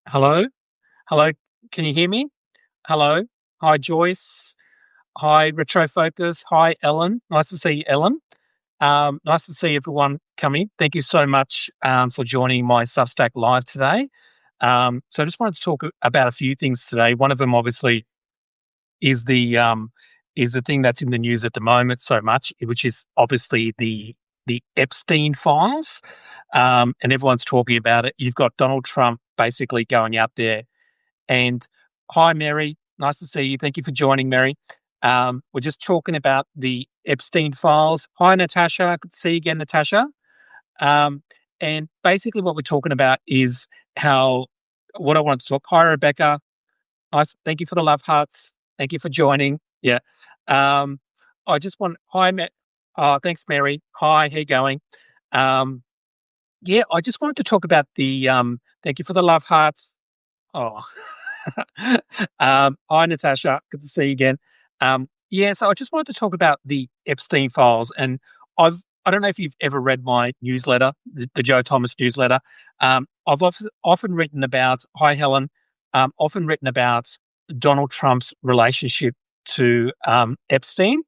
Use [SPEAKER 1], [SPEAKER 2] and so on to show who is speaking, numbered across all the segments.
[SPEAKER 1] Hello? Hello? Can you hear me? Hello? Hi, Joyce. Hi, Retro Focus. Hi, Ellen. Nice to see you, Ellen. Nice to see everyone coming. Thank you so much for joining my Substack live today. So I just wanted to talk about a few things today. One of them, obviously, is the thing that's in the news at the moment so much, which is obviously the Epstein files, and everyone's talking about it. You've got Donald Trump basically going out there and hi, Mary. Nice to see you. Thank you for joining, Mary. We're just talking about the Epstein files. Hi, Natasha. Good to see you again, Natasha. Um, and basically, what we're talking about is how what I want to talk. Hi, Rebecca. Nice. Thank you for the love hearts. Thank you for joining. Yeah. Um, I just want. Hi, Matt. Thanks, Mary. Hi. How you going? Um, yeah, I just wanted to talk about the. Thank you for the love hearts. Oh, hi, Natasha. Good to see you again. Yeah, so I just wanted to talk about the Epstein files, and I don't know if you've ever read my newsletter, the Joe Thomas newsletter. I've often written about. Hi, Helen. Often written about Donald Trump's relationship to Epstein,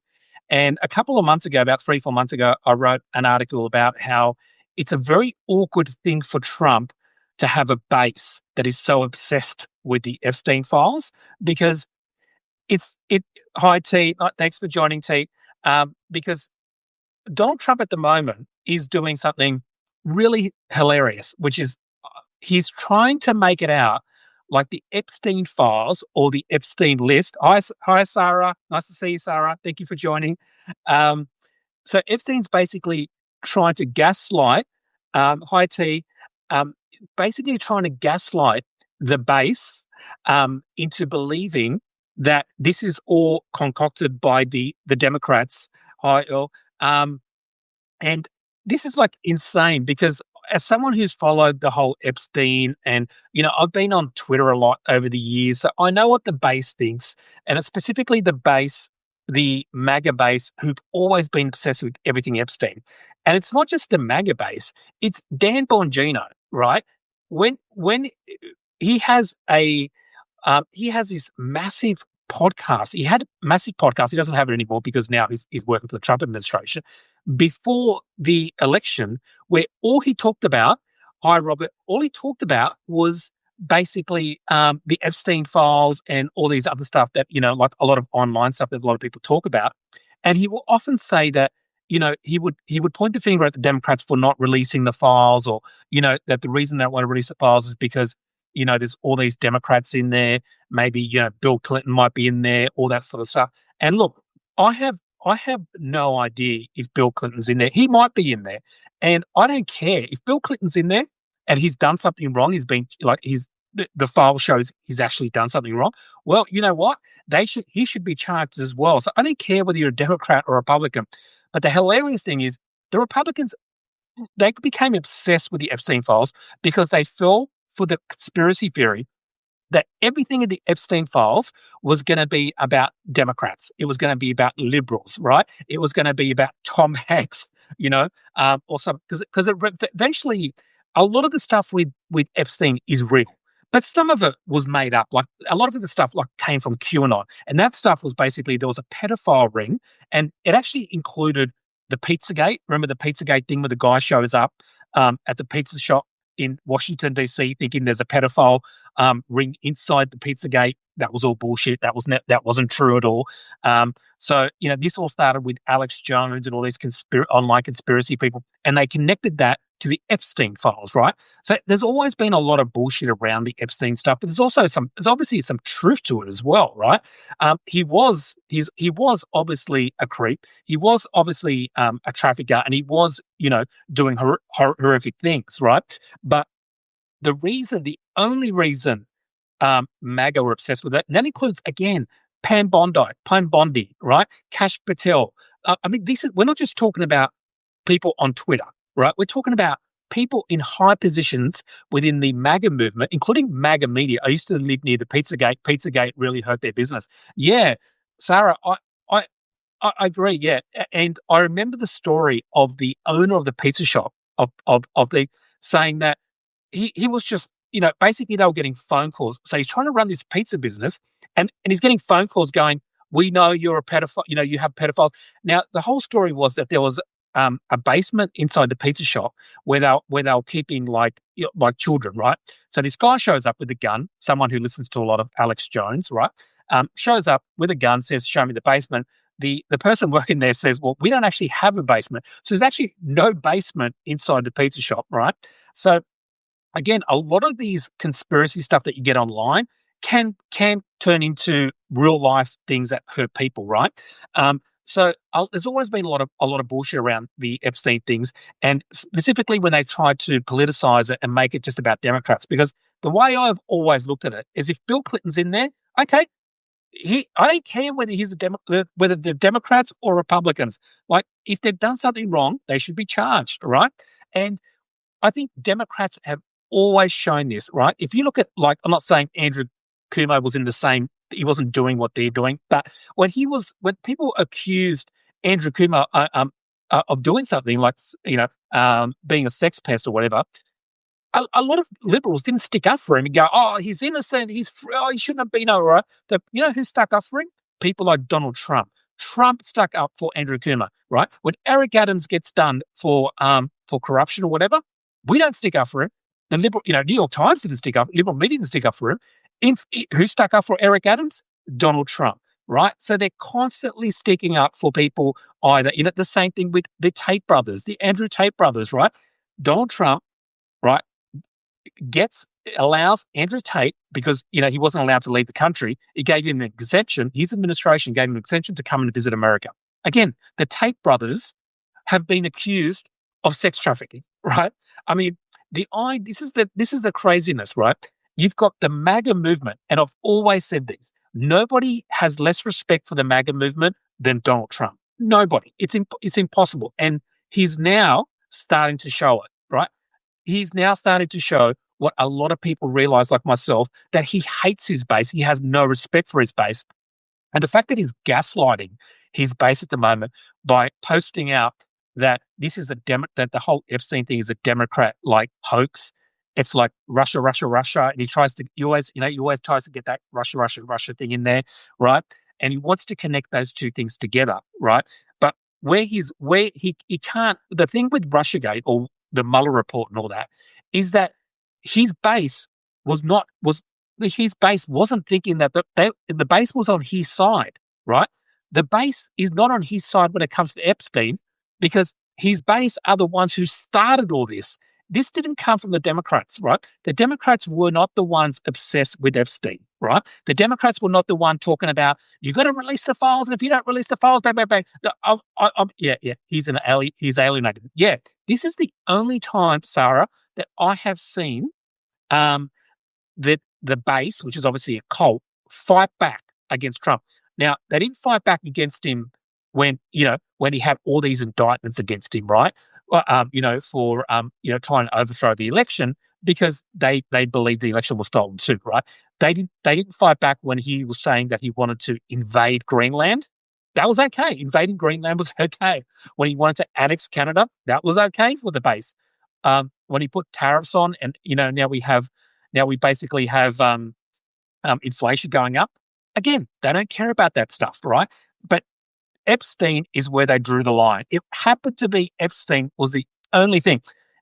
[SPEAKER 1] and a couple of months ago, about 3 4 months ago, I wrote an article about how it's a very awkward thing for Trump to have a base that is so obsessed with the Epstein files because it's it. Hi T, thanks for joining T. Because Donald Trump at the moment is doing something really hilarious, which is he's trying to make it out like the Epstein files or the Epstein list. Hi Sarah, nice to see you, Sarah. Thank you for joining. Um, so Epstein's basically trying to gaslight. Hi T. Um, Basically trying to gaslight the base into believing that this is all concocted by the Democrats. Hi Earl. Um, and this is like insane because as someone who's followed the whole Epstein and, I've been on Twitter a lot over the years, so I know what the base thinks. And it's specifically the MAGA base who've always been obsessed with everything Epstein. And it's not just the MAGA base, it's Dan Bongino, right? When he has this massive podcast. He had a massive podcast. He doesn't have it anymore because now he's working for the Trump administration. Before the election, where all he talked about, hi Robert, all he talked about was basically the Epstein files and all these other stuff that like a lot of online stuff that a lot of people talk about. And he will often say that he would point the finger at the Democrats for not releasing the files, or that the reason they don't want to release the files is because there's all these Democrats in there. Maybe Bill Clinton might be in there, all that sort of stuff. And look, I have no idea if Bill Clinton's in there. He might be in there, and I don't care if Bill Clinton's in there and he's done something wrong. He's been like the file shows he's actually done something wrong. Well, you know what? He should be charged as well. So I don't care whether you're a Democrat or a Republican. But the hilarious thing is the Republicans, they became obsessed with the Epstein files because they fell for the conspiracy theory that everything in the Epstein files was going to be about Democrats. It was going to be about liberals, right? It was going to be about Tom Hanks, or some because eventually a lot of the stuff with Epstein is real, but some of it was made up. Like a lot of the stuff like came from QAnon, and that stuff was basically there was a pedophile ring, and it actually included the Pizzagate. Remember the Pizzagate thing where the guy shows up at the pizza shop in Washington DC, thinking there's a pedophile ring inside the Pizzagate. That was all bullshit. That wasn't true at all. So this all started with Alex Jones and all these online conspiracy people, and they connected that to the Epstein files, right? So there's always been a lot of bullshit around the Epstein stuff, but there's obviously some truth to it as well, right? He was obviously a creep. He was obviously a trafficker, and he was doing horrific things, right? But the only reason MAGA were obsessed with it, and that includes again Pam Bondi, right? Kash Patel. We're not just talking about people on Twitter, right? We're talking about people in high positions within the MAGA movement, including MAGA media. I used to live near the Pizzagate. Pizzagate really hurt their business. Yeah, Sarah, I, I agree. Yeah, and I remember the story of the owner of the pizza shop of the saying that he was just basically they were getting phone calls. So he's trying to run this pizza business, and he's getting phone calls going, "We know you're a pedophile. You have pedophiles." Now the whole story was that there was a basement inside the pizza shop where they were keeping like children, right? So this guy shows up with a gun. Someone who listens to a lot of Alex Jones, right? Shows up with a gun, says, "Show me the basement." The person working there says, "Well, we don't actually have a basement." So there's actually no basement inside the pizza shop, right? So again, a lot of these conspiracy stuff that you get online can turn into real life things that hurt people, right? There's always been a lot of bullshit around the Epstein things, and specifically when they try to politicize it and make it just about Democrats. Because the way I've always looked at it is, if Bill Clinton's in there, okay, I don't care whether whether they're Democrats or Republicans. Like, if they've done something wrong, they should be charged, right? And I think Democrats have always shown this, right? If you look at, like, I'm not saying Andrew Cuomo was in the same, he wasn't doing what they're doing, but when people accused Andrew Cuomo of doing something like, being a sex pest or whatever, a lot of liberals didn't stick up for him and go, "Oh, he's innocent. He shouldn't have been all right." You know who stuck up for him? People like Donald Trump. Trump stuck up for Andrew Cuomo, right? When Eric Adams gets done for corruption or whatever, we don't stick up for him. The liberal, New York Times didn't stick up. Liberal media didn't stick up for him. Who stuck up for Eric Adams? Donald Trump, right? So they're constantly sticking up for people. Either, the same thing with the Tate brothers, the Andrew Tate brothers, right? Donald Trump, right, allows Andrew Tate, because he wasn't allowed to leave the country. He gave him an exemption. His administration gave him an exemption to come and visit America. Again, the Tate brothers have been accused of sex trafficking, right? I mean, this is the craziness, right? You've got the MAGA movement, and I've always said this: nobody has less respect for the MAGA movement than Donald Trump. Nobody. It's impossible, and he's now starting to show it, right? He's now starting to show what a lot of people realize, like myself, that he hates his base. He has no respect for his base. And the fact that he's gaslighting his base at the moment by posting out that this is that the whole Epstein thing is a Democrat like hoax. It's like Russia, Russia, Russia, and he always tries to get that Russia, Russia, Russia thing in there, right? And he wants to connect those two things together, right? But where he can't. The thing with Russiagate or the Mueller report and all that is that his base wasn't thinking that the base was on his side, right? The base is not on his side when it comes to Epstein, because his base are the ones who started all this. This didn't come from the Democrats, right? The Democrats were not the ones obsessed with Epstein, right? The Democrats were not the one talking about, you got to release the files, and if you don't release the files, bang, bang, bang. No, he's alienated. Yeah, this is the only time, Sarah, that I have seen that the base, which is obviously a cult, fight back against Trump. Now, they didn't fight back against him when he had all these indictments against him, right? For trying to overthrow the election, because they believed the election was stolen too, right? They didn't fight back when he was saying that he wanted to invade Greenland. That was okay. Invading Greenland was okay. When he wanted to annex Canada, that was okay for the base. When he put tariffs on, and now we basically have inflation going up. Again, they don't care about that stuff, right? But Epstein is where they drew the line. It happened to be Epstein was the only thing.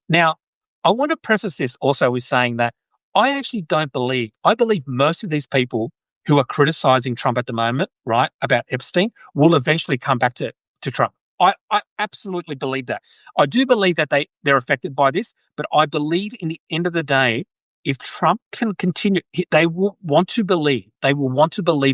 [SPEAKER 1] Now, I want to preface this also with saying that I believe most of these people who are criticizing Trump at the moment, right, about Epstein, will eventually come back to Trump. I absolutely believe that. I do believe that they're affected by this, but I believe in the end of the day, if Trump can continue, they will want to believe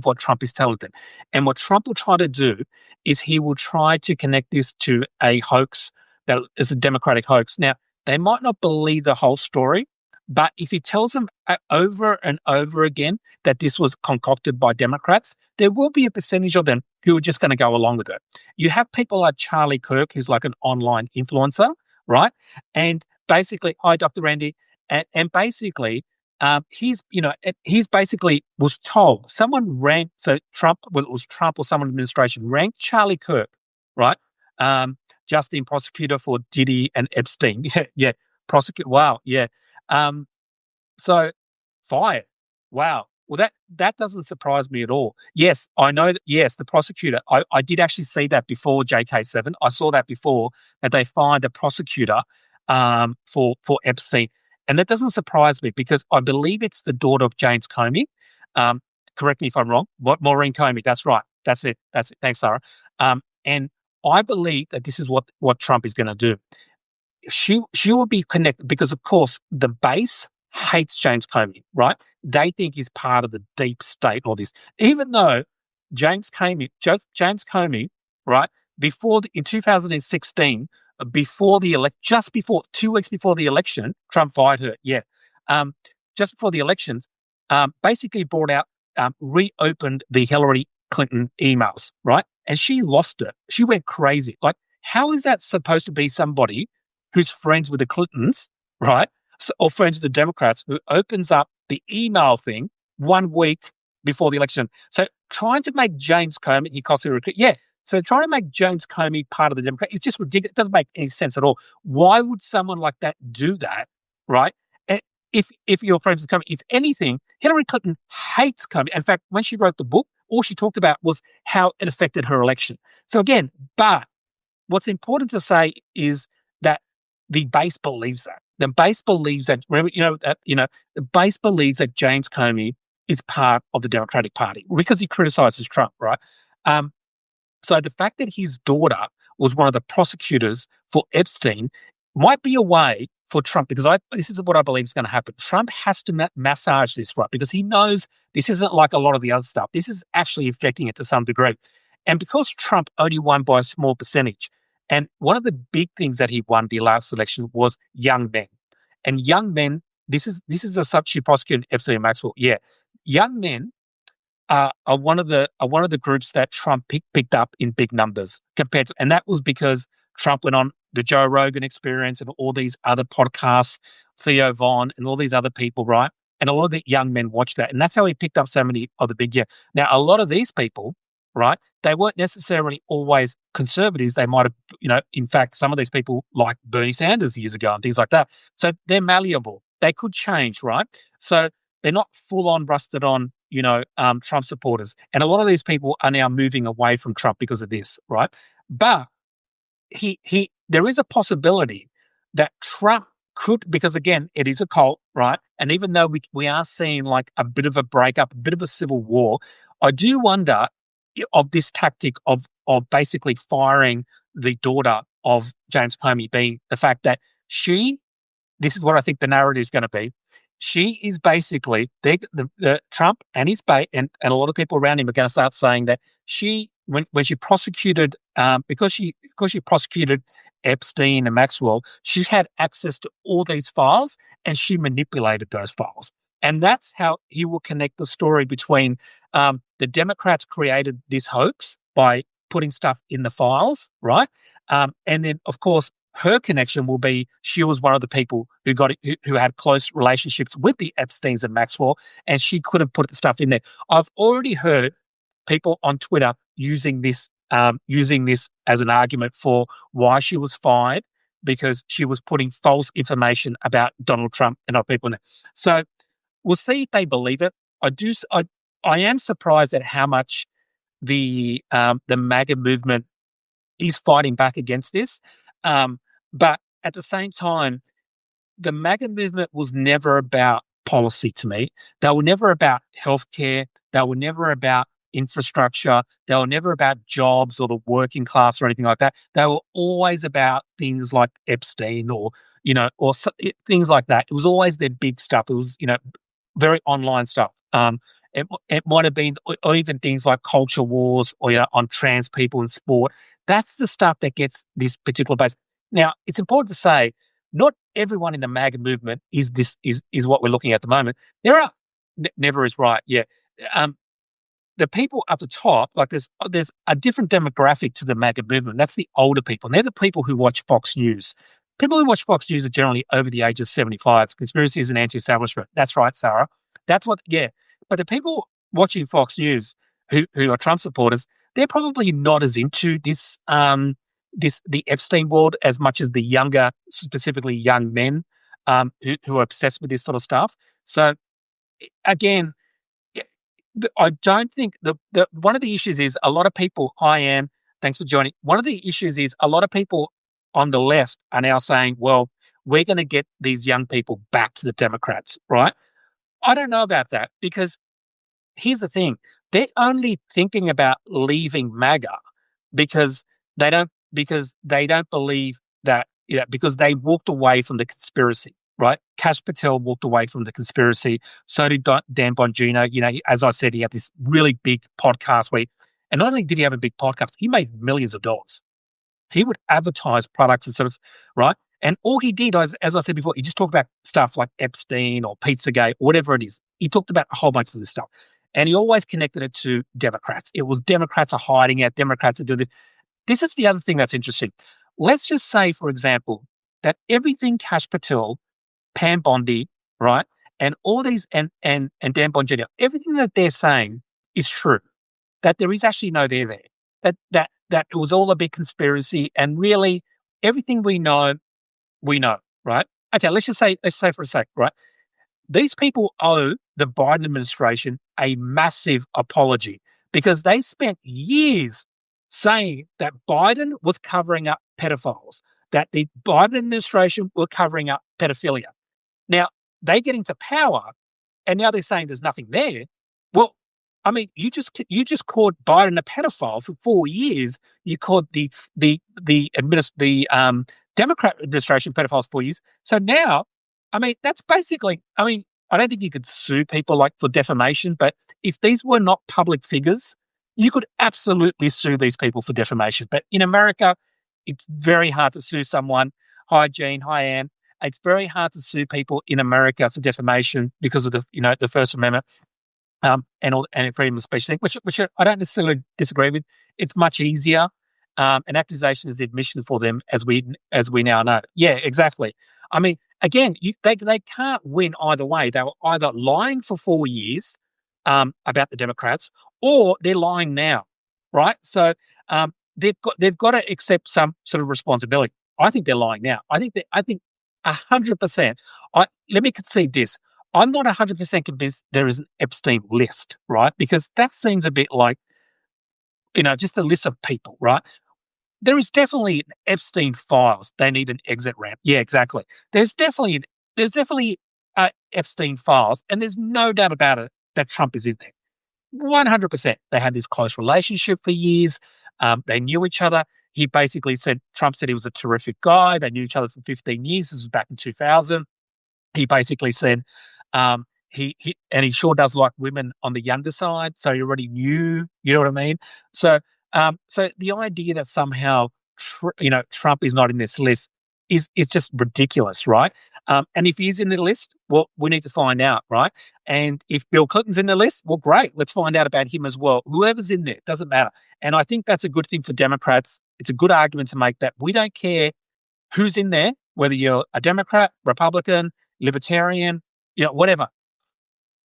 [SPEAKER 1] what Trump is telling them. And what Trump will try to do is he will try to connect this to a hoax that is a Democratic hoax. Now, they might not believe the whole story, but if he tells them over and over again that this was concocted by Democrats, there will be a percentage of them who are just going to go along with it. You have people like Charlie Kirk, who's like an online influencer, right? And basically, hi, Dr. Randy. And basically, he's basically was told, someone ranked, so Trump, whether it was Trump or someone in administration, ranked Charlie Kirk, right? Justin, prosecutor for Diddy and Epstein. Yeah, prosecutor. Wow, yeah. So fired. Wow. Well, that doesn't surprise me at all. Yes, I know that. Yes, the prosecutor. I did actually see that before JK7. I saw that before that they fired a prosecutor for Epstein, and that doesn't surprise me because I believe it's the daughter of James Comey. Um, Correct me if I'm wrong. What Maureen Comey? That's right. That's it. That's it. Thanks, Sarah. And I believe that this is what Trump is going to do. She will be connected because, of course, the base hates James Comey, right? They think he's part of the deep state. All this, even though James Comey, right, in 2016, before the just before 2 weeks before the election, Trump fired her. Yeah, um, just before the elections, basically brought out, reopened the Hillary Clinton emails, right, and she lost it. She went crazy. Like, how is that supposed to be somebody who's friends with the Clintons, right? So, or friends with the Democrats, who opens up the email thing 1 week before the election. So trying to make James Comey, he calls it, yeah. So trying to make James Comey part of the Democrat is just ridiculous. It doesn't make any sense at all. Why would someone like that do that, right? And if you're friends with Comey, if anything, Hillary Clinton hates Comey. In fact, when she wrote the book, all she talked about was how it affected her election. So again, but what's important to say is that the base believes that. The base believes that, the base believes that James Comey is part of the Democratic Party because he criticizes Trump, right? So the fact that his daughter was one of the prosecutors for Epstein might be a way for Trump, because this is what I believe is going to happen. Trump has to massage this, right? Because he knows this isn't like a lot of the other stuff. This is actually affecting it to some degree. And because Trump only won by a small percentage, and one of the big things that he won the last election was young men. And young men, this is a substitute prosecutor, Epstein and Maxwell. Yeah, young men are one of the groups that Trump picked up in big numbers compared to, and that was because Trump went on the Joe Rogan Experience and all these other podcasts, Theo Von and all these other people, right? And a lot of the young men watched that, and that's how he picked up so many of the big. Yeah. Now, a lot of these people, right? They weren't necessarily always conservatives. They might have, in fact, some of these people like Bernie Sanders years ago and things like that. So they're malleable. They could change, right? So they're not full on rusted on, Trump supporters. And a lot of these people are now moving away from Trump because of this, right? But there is a possibility that Trump could, because again, it is a cult, right? And even though we are seeing like a bit of a breakup, a bit of a civil war, I do wonder of this tactic of basically firing the daughter of James Comey being the fact that this is what I think the narrative is going to be. She is basically the Trump and his base and a lot of people around him are going to start saying that when she prosecuted because she prosecuted Epstein and Maxwell, she had access to all these files and she manipulated those files. And that's how he will connect the story between the Democrats created this hoax by putting stuff in the files, right? And then, of course, her connection will be she was one of the people who had close relationships with the Epsteins and Maxwell, and she could have put the stuff in there. I've already heard people on Twitter using this as an argument for why she was fired, because she was putting false information about Donald Trump and other people in there. So we'll see if they believe it. I am surprised at how much the MAGA movement is fighting back against this. But at the same time, the MAGA movement was never about policy to me. They were never about healthcare. They were never about infrastructure. They were never about jobs or the working class or anything like that. They were always about things like Epstein or things like that. It was always their big stuff. It was, very online stuff. It might have been, or even things like culture wars or on trans people in sport. That's the stuff that gets this particular base. Now, it's important to say, not everyone in the MAGA movement is what we're looking at the moment. There are never is right. Yeah, the people up the top, like there's a different demographic to the MAGA movement. That's the older people. And they're the people who watch Fox News. People who watch Fox News are generally over the age of 75. Conspiracy is an anti-establishment. That's right, Sarah. That's what. Yeah. But the people watching Fox News who are Trump supporters, they're probably not as into this the Epstein world as much as the younger, specifically young men who are obsessed with this sort of stuff. So again, I don't think the one of the issues is a lot of people. I am. Thanks for joining. One of the issues is a lot of people on the left are now saying, "Well, we're going to get these young people back to the Democrats," right? I don't know about that because here's the thing: they're only thinking about leaving MAGA because they don't believe that because they walked away from the conspiracy, right? Kash Patel walked away from the conspiracy. So did Dan Bongino. As I said, he had this really big podcast and not only did he have a big podcast, he made millions of dollars. He would advertise products and services, right? And all he did, as I said before, he just talked about stuff like Epstein or Pizzagate, or whatever it is. He talked about a whole bunch of this stuff. And he always connected it to Democrats. It was Democrats are hiding out, Democrats are doing this. This is the other thing that's interesting. Let's just say, for example, that everything Kash Patel, Pam Bondi, right, and all these and Dan Bongino, everything that they're saying is true. That there is actually no there there. That it was all a big conspiracy, and really everything we know, right? Okay, let's say for a sec, right? These people owe the Biden administration a massive apology because they spent years saying that Biden was covering up pedophiles, that the Biden administration were covering up pedophilia. Now, they get into power and now they're saying there's nothing there. Well, I mean, you just called Biden a pedophile for 4 years. You called the Democrat administration pedophiles for 4 years. So now, I mean, that's basically. I mean, I don't think you could sue people like for defamation, but if these were not public figures, you could absolutely sue these people for defamation. But in America, it's very hard to sue someone. Hi, Gene. Hi, Anne. It's very hard to sue people in America for defamation because of the First Amendment. And freedom of speech thing, which I don't necessarily disagree with. It's much easier. An accusation is admission for them, as we now know. Yeah, exactly. I mean, again, they can't win either way. They were either lying for 4 years about the Democrats, or they're lying now, right? So they've got to accept some sort of responsibility. I think they're lying now. I think 100%. Let me concede this. I'm not 100% convinced there is an Epstein list, right? Because that seems a bit like, just a list of people, right? There is definitely an Epstein files. They need an exit ramp. Yeah, exactly. There's definitely Epstein files, and there's no doubt about it that Trump is in there. 100%. They had this close relationship for years. They knew each other. Trump said he was a terrific guy. They knew each other for 15 years. This was back in 2000. He basically said, he sure does like women on the younger side, so he already knew, you know what I mean? So the idea that somehow Trump is not in this list is just ridiculous, right? And if he's in the list, well, we need to find out, right? And if Bill Clinton's in the list, well, great, let's find out about him as well. Whoever's in there, doesn't matter. And I think that's a good thing for Democrats. It's a good argument to make that we don't care who's in there, whether you're a Democrat, Republican, Libertarian, whatever.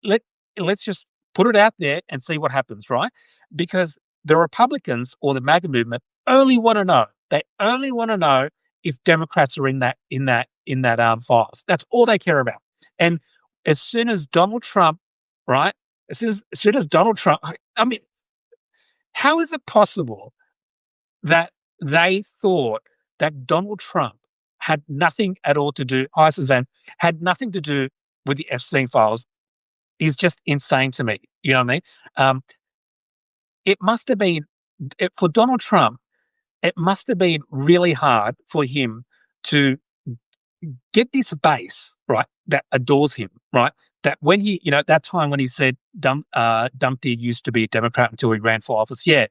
[SPEAKER 1] Let's just put it out there and see what happens, right? Because the Republicans or the MAGA movement only want to know. They only want to know if Democrats are in that files. That's all they care about. And as soon as Donald Trump, right? As soon as Donald Trump, I mean, how is it possible that they thought that Donald Trump had nothing at all to do, hi Suzanne, had nothing to do with the Epstein files is just insane to me. You know what I mean? It must have been, for Donald Trump, it must have been really hard for him to get this base, right, that adores him, right? That when he, that time when he said Dumpty used to be a Democrat until he ran for office. Yeah.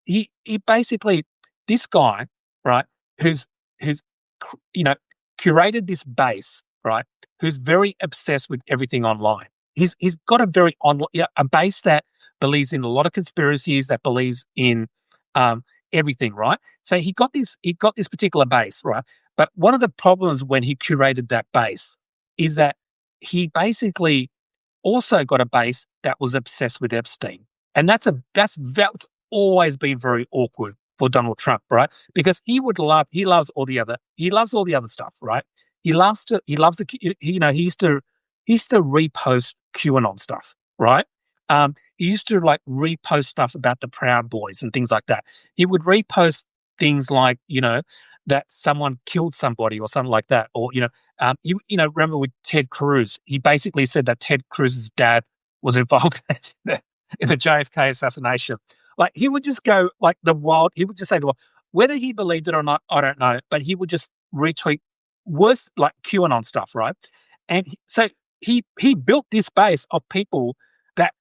[SPEAKER 1] He basically, this guy, right, who's curated this base, right, who's very obsessed with everything online. He's got a base that believes in a lot of conspiracies, that believes in everything, right? So he got this particular base, right? But one of the problems when he curated that base is that he basically also got a base that was obsessed with Epstein, and that's always been very awkward for Donald Trump, right? Because he loves all the other stuff, right? he loves to, he used to repost QAnon stuff, right? He used to like repost stuff about the Proud Boys and things like that. He would repost things like, that someone killed somebody or something like that. Or, remember with Ted Cruz, he basically said that Ted Cruz's dad was involved in the JFK assassination. Like he would just go like he would just say the world, whether he believed it or not, I don't know, but he would just retweet worse like QAnon stuff, right? And so he built this base of people that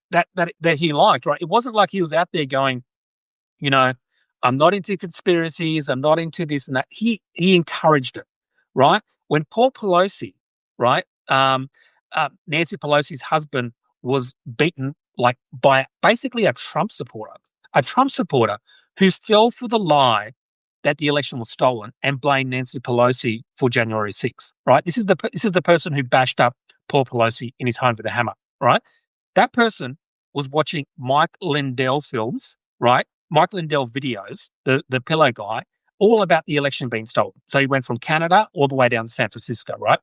[SPEAKER 1] he liked, right? It wasn't like he was out there going, you know, I'm not into conspiracies, I'm not into this and that. He encouraged it, right? When Paul Pelosi, right, Nancy Pelosi's husband was beaten like by basically a Trump supporter who fell for the lie that the election was stolen and blamed Nancy Pelosi for January 6th, right? This is the person who bashed up Paul Pelosi in his home with a hammer, right? That person was watching Mike Lindell films, right? Mike Lindell videos, the pillow guy, all about the election being stolen. So he went from Canada all the way down to San Francisco, right?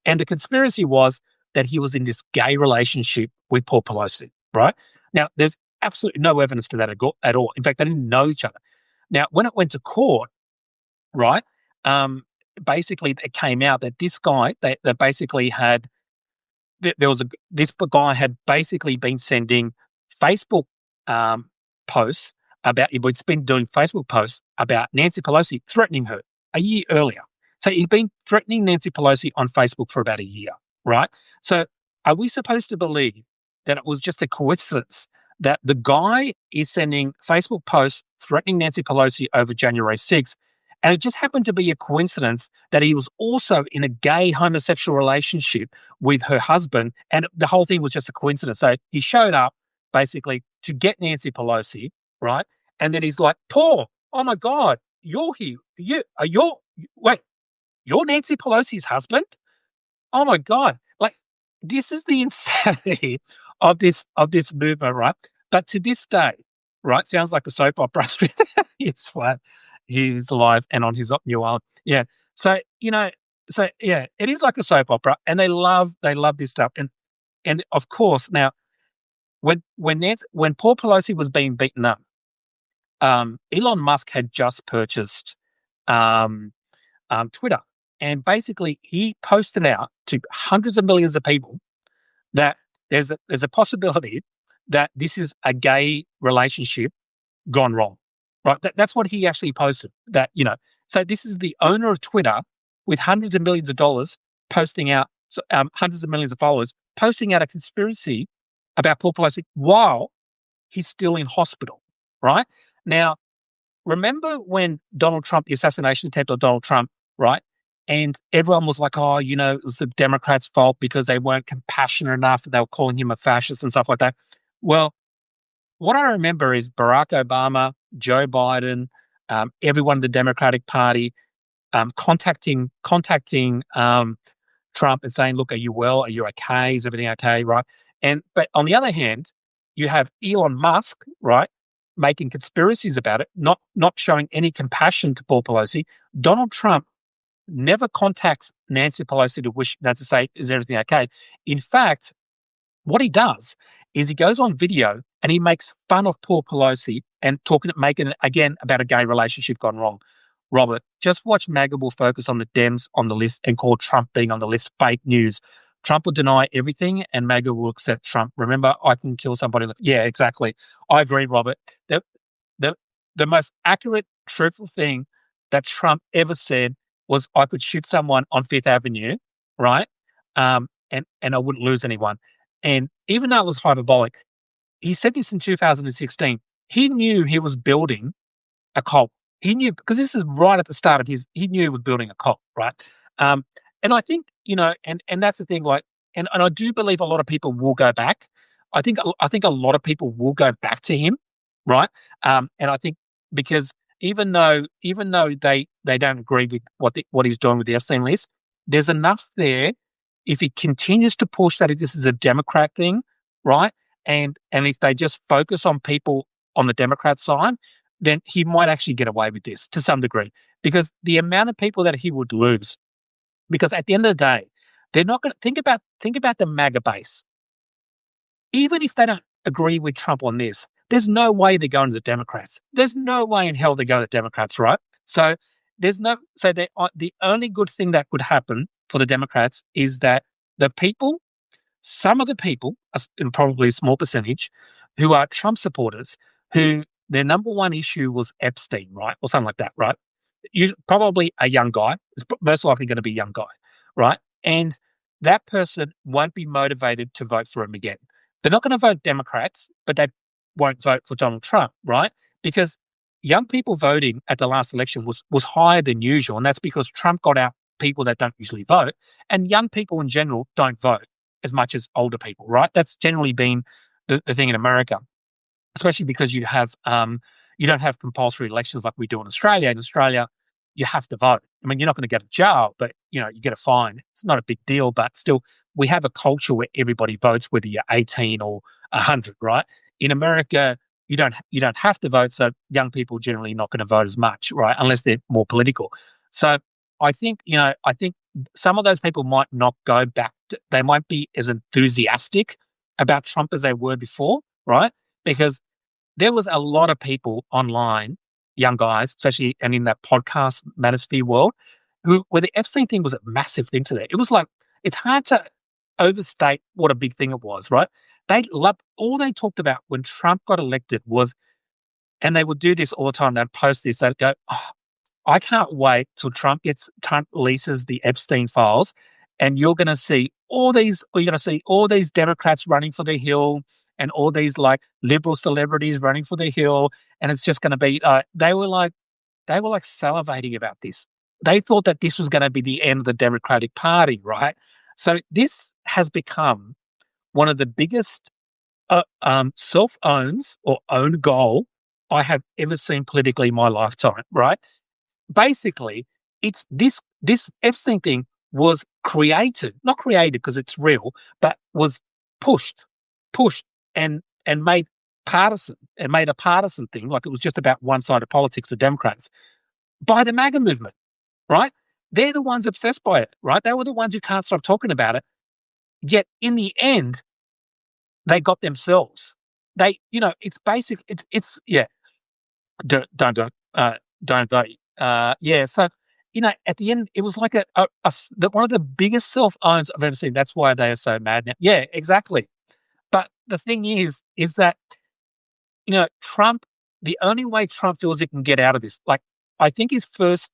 [SPEAKER 1] And the conspiracy was that he was in this gay relationship with Paul Pelosi, right? Now, there's absolutely no evidence to that at all. In fact, they didn't know each other. Now, when it went to court, right, basically it came out that this guy, they basically had, this guy had basically been sending Facebook posts about, he's been doing Facebook posts about Nancy Pelosi threatening her a year earlier. So he'd been threatening Nancy Pelosi on Facebook for about a year, right? So are we supposed to believe that it was just a coincidence that the guy is sending Facebook posts threatening Nancy Pelosi over January 6th, and it just happened to be a coincidence that he was also in a gay homosexual relationship with her husband, and the whole thing was just a coincidence. So he showed up basically to get Nancy Pelosi, right? And then he's like, Paul, oh my God, you're here. You're Nancy Pelosi's husband? Oh my God. Like, this is the insanity of this movement, right? But to this day, right, sounds like a soap opera. He's flat, he's alive and on his New Island. Yeah. So, it is like a soap opera, and they love this stuff. And of course, now when Paul Pelosi was being beaten up, Elon Musk had just purchased Twitter, and basically he posted out to hundreds of millions of people that there's a possibility that this is a gay relationship gone wrong, right? That's what he actually posted. So this is the owner of Twitter with hundreds of millions of dollars posting out, hundreds of millions of followers posting out a conspiracy about Paul Pelosi while he's still in hospital, right? Now, remember when Donald Trump, the assassination attempt on Donald Trump, right? And everyone was like, oh, it was the Democrats' fault because they weren't compassionate enough. They were calling him a fascist and stuff like that. Well, what I remember is Barack Obama, Joe Biden, everyone in the Democratic Party contacting Trump and saying, look, are you well? Are you okay? Is everything okay? Right. But on the other hand, you have Elon Musk, right, making conspiracies about it, not showing any compassion to Paul Pelosi. Donald Trump never contacts Nancy Pelosi to say, is everything okay? In fact, what he does is he goes on video and he makes fun of Paul Pelosi and making it again about a gay relationship gone wrong. Robert, just watch MAGA will focus on the Dems on the list and call Trump being on the list fake news. Trump will deny everything and MAGA will accept Trump. Remember, I can kill somebody. Yeah, exactly. I agree, Robert. The most accurate, truthful thing that Trump ever said was, I could shoot someone on Fifth Avenue, right? And I wouldn't lose anyone. And even though it was hyperbolic, he said this in 2016. He knew he was building a cult. He knew, because this is right at the start of he knew he was building a cult, right? And I think, and that's the thing, like, and I do believe a lot of people will go back. I think a lot of people will go back to him, right? And I think because even though they don't agree with what he's doing with the Epstein list, there's enough there. If he continues to push that this is a Democrat thing, right? And if they just focus on people on the Democrat side, then he might actually get away with this to some degree, because the amount of people that he would lose Because at the end of the day, they're not going to think about the MAGA base. Even if they don't agree with Trump on this, there's no way they're going to the Democrats. There's no way in hell they're going to the Democrats, right? So the only good thing that could happen for the Democrats is that the people, some of the people, and probably a small percentage, who are Trump supporters, who their number one issue was Epstein, right? Or something like that, right? Probably a young guy. It's most likely going to be a young guy, right? And that person won't be motivated to vote for him again. They're not going to vote Democrats, but they won't vote for Donald Trump, right? Because young people voting at the last election was higher than usual, and that's because Trump got out people that don't usually vote, and young people in general don't vote as much as older people, right? That's generally been the thing in America, especially because you don't have compulsory elections like we do in Australia. In Australia, you have to vote. I mean, you're not going to go to jail, but you get a fine. It's not a big deal, but still, we have a culture where everybody votes, whether you're 18 or 100, right? In America, you don't have to vote, so young people generally not going to vote as much, right? Unless they're more political. So I think some of those people might not go back. They might be as enthusiastic about Trump as they were before, right? Because there was a lot of people online, young guys, especially, and in that podcast manosphere world, where the Epstein thing was a massive thing to them. It was like, it's hard to overstate what a big thing it was, right? All they talked about when Trump got elected was, and they would do this all the time, they'd post this, they'd go, oh, I can't wait till Trump releases the Epstein files, and you're going to see all these Democrats running for the Hill, and all these like liberal celebrities running for the Hill, and it's just going to be. They were like salivating about this. They thought that this was going to be the end of the Democratic Party, right? So this has become one of the biggest self-owns or own goal I have ever seen politically in my lifetime, right? Basically, it's this Epstein thing was not created because it's real, but was pushed and made partisan and made a partisan thing, like it was just about one side of politics, the Democrats, by the MAGA movement, right? They're the ones obsessed by it, right? They were the ones who can't stop talking about it. Yet in the end, they got themselves. It's basic. It's yeah. Don't vote. Yeah. So at the end, it was like one of the biggest self-owns I've ever seen. That's why they are so mad now. Yeah, exactly. But the thing is that Trump. The only way Trump feels he can get out of this, like I think his first,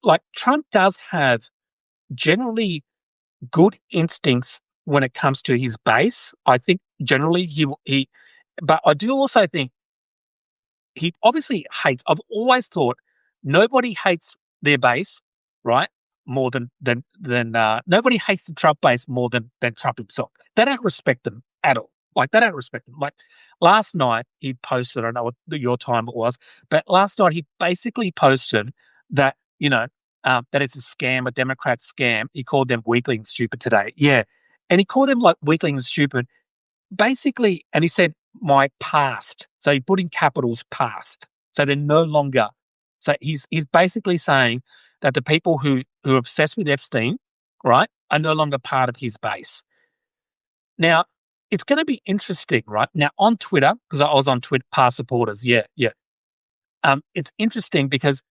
[SPEAKER 1] like Trump does have generally good instincts when it comes to his base. I think generally but I do also think he obviously hates. I've always thought nobody hates their base, right? More than nobody hates the Trump base more than Trump himself. They don't respect them at all. Like they don't respect them. Like last night he posted, I don't know what your time it was, but last night he basically posted that that it's a scam, a Democrat scam. He called them weakling and stupid today. Yeah, and he called them like weakling and stupid. Basically, and he said, my past. So he put in capitals past. So they're no longer. So he's basically saying that the people who are obsessed with Epstein, right, are no longer part of his base. Now, it's going to be interesting, right? Now, on Twitter, because I was on Twitter, past supporters, yeah. It's interesting because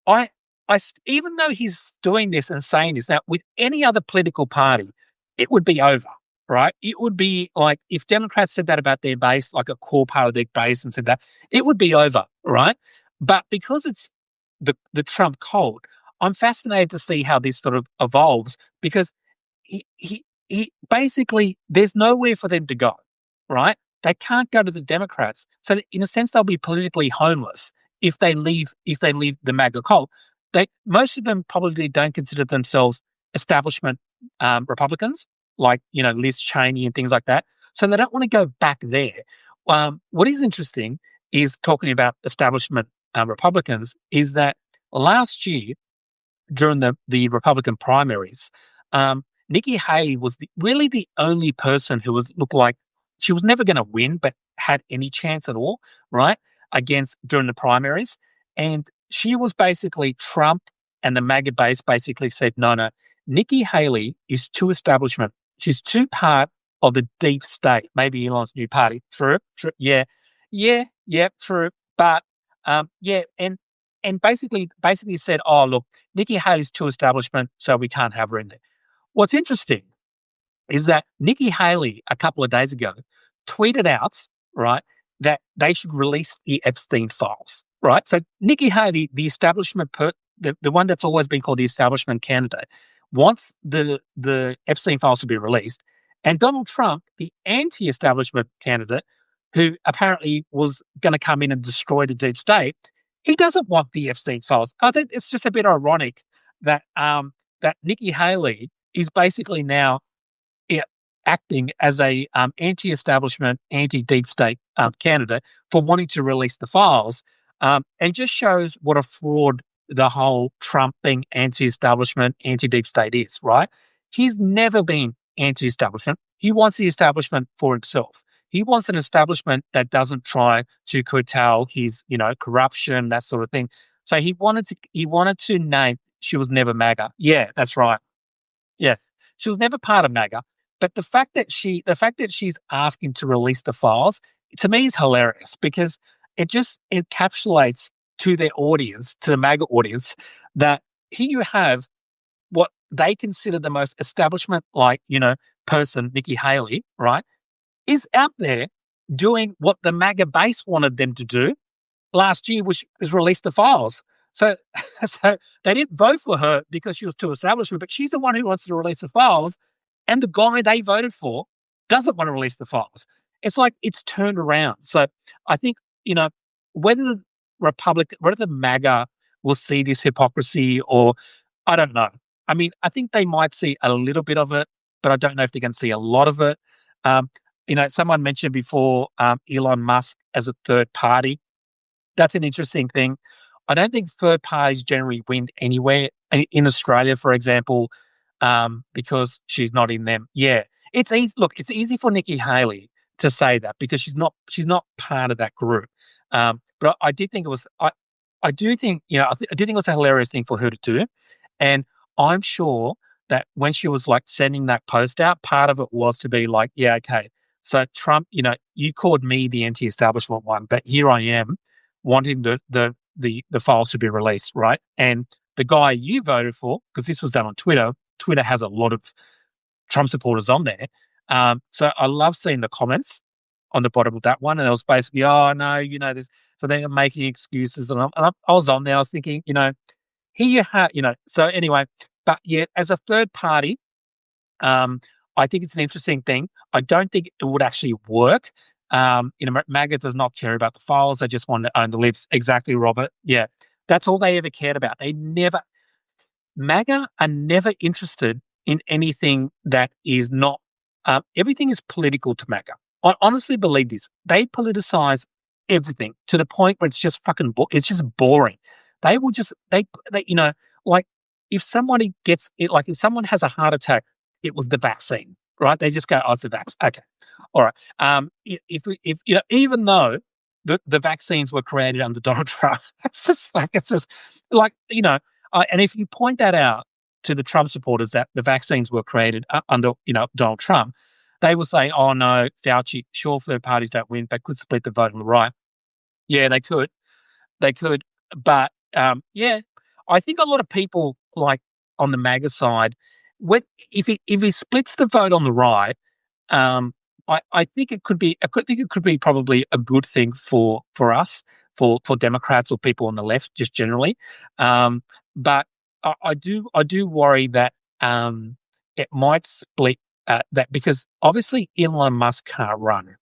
[SPEAKER 1] even though he's doing this and saying this, now, with any other political party, it would be over. Right? It would be like if Democrats said that about their base, like a core part of their base, and said that, it would be over, right? But because it's the Trump cult, I'm fascinated to see how this sort of evolves because he basically there's nowhere for them to go, right? They can't go to the Democrats, so in a sense they'll be politically homeless if they leave the MAGA cult. Most of them probably don't consider themselves establishment Republicans, like Liz Cheney and things like that. So they don't want to go back there. What is interesting is talking about establishment Republicans is that last year during the Republican primaries, Nikki Haley was really the only person who looked like she was never going to win, but had any chance at all, right? During the primaries, and she was basically Trump and the MAGA base basically said, no, Nikki Haley is too establishment. She's too part of the deep state. Maybe Elon's new party. True. Yeah, true. But and basically said, oh look, Nikki Haley's too establishment, so we can't have her in there. What's interesting is that Nikki Haley a couple of days ago tweeted out, right, that they should release the Epstein files, right? So Nikki Haley, the establishment, the one that's always been called the establishment candidate, wants the Epstein files to be released. And Donald Trump, the anti-establishment candidate, who apparently was going to come in and destroy the deep state, he doesn't want the Epstein files. I think it's just a bit ironic that that Nikki Haley is basically now acting as a anti-establishment, anti-deep state candidate for wanting to release the files, and just shows what a fraud the whole Trump being anti-establishment, anti-deep state is, right? He's never been anti-establishment. He wants the establishment for himself. He wants an establishment that doesn't try to curtail his, corruption, that sort of thing. So he wanted to name, she was never MAGA. Yeah, that's right. Yeah. She was never part of MAGA. But the fact that she's asking to release the files, to me, is hilarious, because it just encapsulates to their audience, to the MAGA audience, that here you have what they consider the most establishment person, Nikki Haley, right, is out there doing what the MAGA base wanted them to do last year, which was release the files. So they didn't vote for her because she was too establishment, but she's the one who wants to release the files. And the guy they voted for doesn't want to release the files. It's like it's turned around. So I think, whether the MAGA will see this hypocrisy, or I don't know. I mean, I think they might see a little bit of it, but I don't know if they can see a lot of it. Someone mentioned before Elon Musk as a third party. That's an interesting thing. I don't think third parties generally win anywhere. In Australia, for example, because she's not in them. Yeah, it's easy. Look, it's easy for Nikki Haley to say that because she's not part of that group. But I did think it was. I do think I do think it was a hilarious thing for her to do, and I'm sure that when she was like sending that post out, part of it was to be like, yeah, okay. So Trump, you called me the anti-establishment one, but here I am wanting the files to be released, right? And the guy you voted for, because this was done on Twitter. Twitter has a lot of Trump supporters on there. So I love seeing the comments on the bottom of that one. And it was basically, oh, no, this. So they're making excuses. And I was on there. I was thinking, here you have, so anyway, but yeah, as a third party, I think it's an interesting thing. I don't think it would actually work. MAGA does not care about the files. They just want to own the libs. Exactly, Robert. Yeah. That's all they ever cared about. MAGA are never interested in anything that is not, everything is political to MAGA. I honestly believe this. They politicize everything to the point where it's just it's just boring. They will just, like if somebody gets it, like if someone has a heart attack, it was the vaccine, right? They just go, oh, it's a vaccine. Okay. All right. If even though the vaccines were created under Donald Trump, and if you point that out to the Trump supporters that the vaccines were created under, Donald Trump, they will say, oh no, Fauci, sure, third parties don't win, but could split the vote on the right. Yeah, they could. But I think a lot of people, like on the MAGA side, if he splits the vote on the right, I think it could be probably a good thing for us, for Democrats or people on the left, just generally. But I do worry that it might split that, because obviously Elon Musk can't run,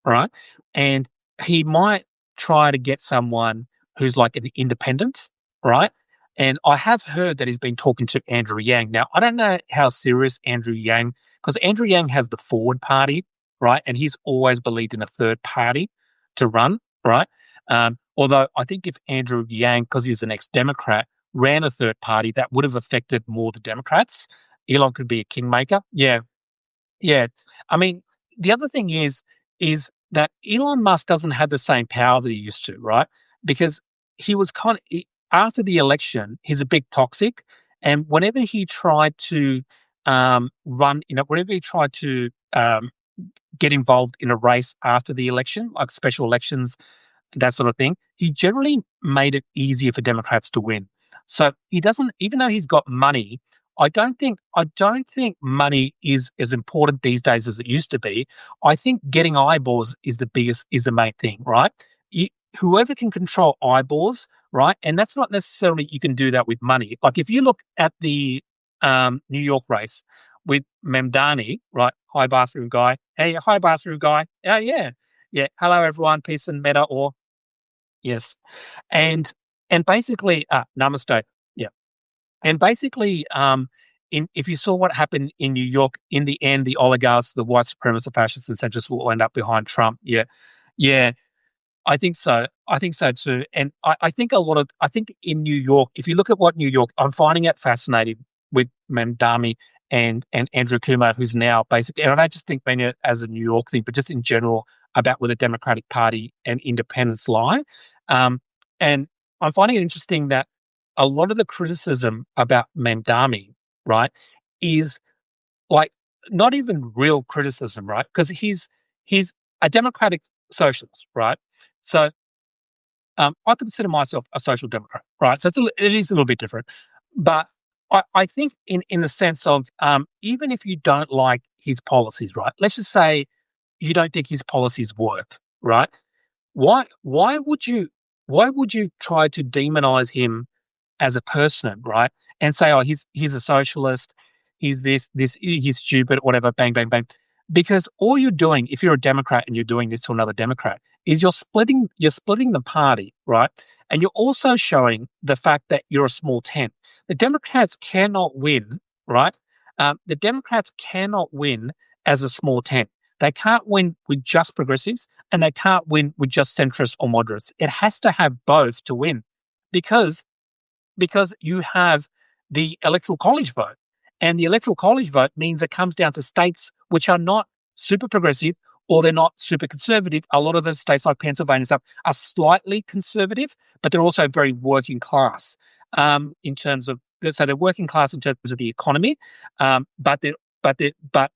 [SPEAKER 1] right? And he might try to get someone who's like an independent, right? And I have heard that he's been talking to Andrew Yang. Now, I don't know how serious Andrew Yang, because Andrew Yang has the Forward Party, right? And he's always believed in a third party to run, right? Although I think if Andrew Yang, because he's an ex-Democrat, ran a third party, that would have affected more the Democrats. Elon could be a kingmaker. Yeah. I mean, the other thing is that Elon Musk doesn't have the same power that he used to, right? Because he was after the election, he's a bit toxic, and whenever he tried to whenever he tried to get involved in a race after the election, like special elections, that sort of thing, he generally made it easier for Democrats to win. So he doesn't, even though he's got money, I don't think money is as important these days as it used to be. I think getting eyeballs is the main thing, right? You, whoever can control eyeballs, right? And that's not necessarily you can do that with money. Like if you look at the New York race with Memdani, right? Hi bathroom guy. Hey, hi bathroom guy. Yeah. Yeah. Hello everyone. Peace and meta or yes. And basically namaste. Yeah. And basically, in if you saw what happened in New York, in the end, the oligarchs, the white supremacist fascists and centrists will end up behind Trump. Yeah. Yeah. I think so. I think so too. And I think I think in New York, if you look at what New York, I'm finding it fascinating with Mamdani and Andrew Cuomo, who's now basically, and I don't just think mainly as a New York thing, but just in general about where the Democratic Party and independents lie. Um, and I'm finding it interesting that a lot of the criticism about Mamdani, right, is like not even real criticism, right? Because he's a democratic socialist, right? So I consider myself a social democrat, right? So it is a little bit different, but I think in the sense of even if you don't like his policies, right? Let's just say you don't think his policies work, right? Why would you try to demonize him as a person, right? And say, oh, he's a socialist, he's he's stupid, whatever, bang, bang, bang. Because all you're doing, if you're a Democrat and you're doing this to another Democrat, is you're splitting the party, right? And you're also showing the fact that you're a small tent. The Democrats cannot win, right? The Democrats cannot win as a small tent. They can't win with just progressives and they can't win with just centrists or moderates. It has to have both to win because you have the electoral college vote. And the electoral college vote means it comes down to states which are not super progressive or they're not super conservative. A lot of the states like Pennsylvania and stuff are slightly conservative, but they're also very working class in terms of, so they're working class in terms of the economy, but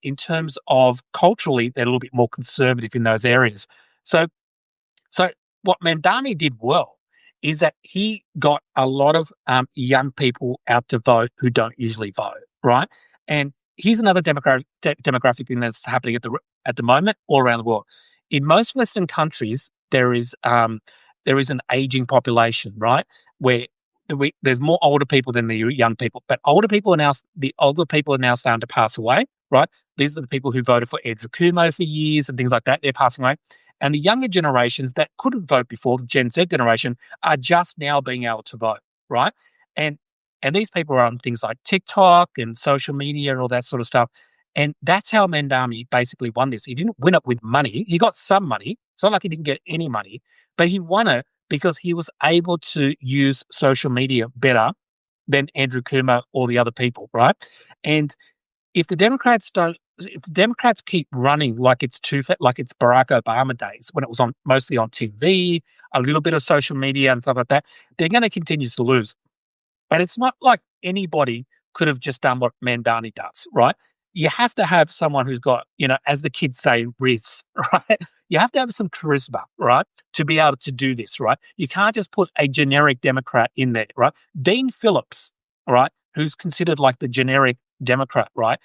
[SPEAKER 1] in terms of culturally, they're a little bit more conservative in those areas. So what Mamdani did well is that he got a lot of young people out to vote who don't usually vote, right? And here's another demographic thing that's happening at the moment all around the world. In most Western countries, there is an aging population, right? Where there's more older people than the young people, but the older people are now starting to pass away, right? These are the people who voted for Andrew Cuomo for years and things like that. They're passing away. And the younger generations that couldn't vote before, the Gen Z generation, are just now being able to vote, right? And these people are on things like TikTok and social media and all that sort of stuff. And that's how Mamdani basically won this. He didn't win it with money. He got some money. It's not like he didn't get any money, but he won it because he was able to use social media better than Andrew Cuomo or the other people, right? And if the Democrats keep running like it's Barack Obama days when it was on mostly on TV, a little bit of social media and stuff like that, they're going to continue to lose. And it's not like anybody could have just done what Mamdani does, right? You have to have someone who's got, as the kids say, riz, right? You have to have some charisma, right, to be able to do this, right? You can't just put a generic Democrat in there, right? Dean Phillips, right, who's considered like the generic Democrat, right?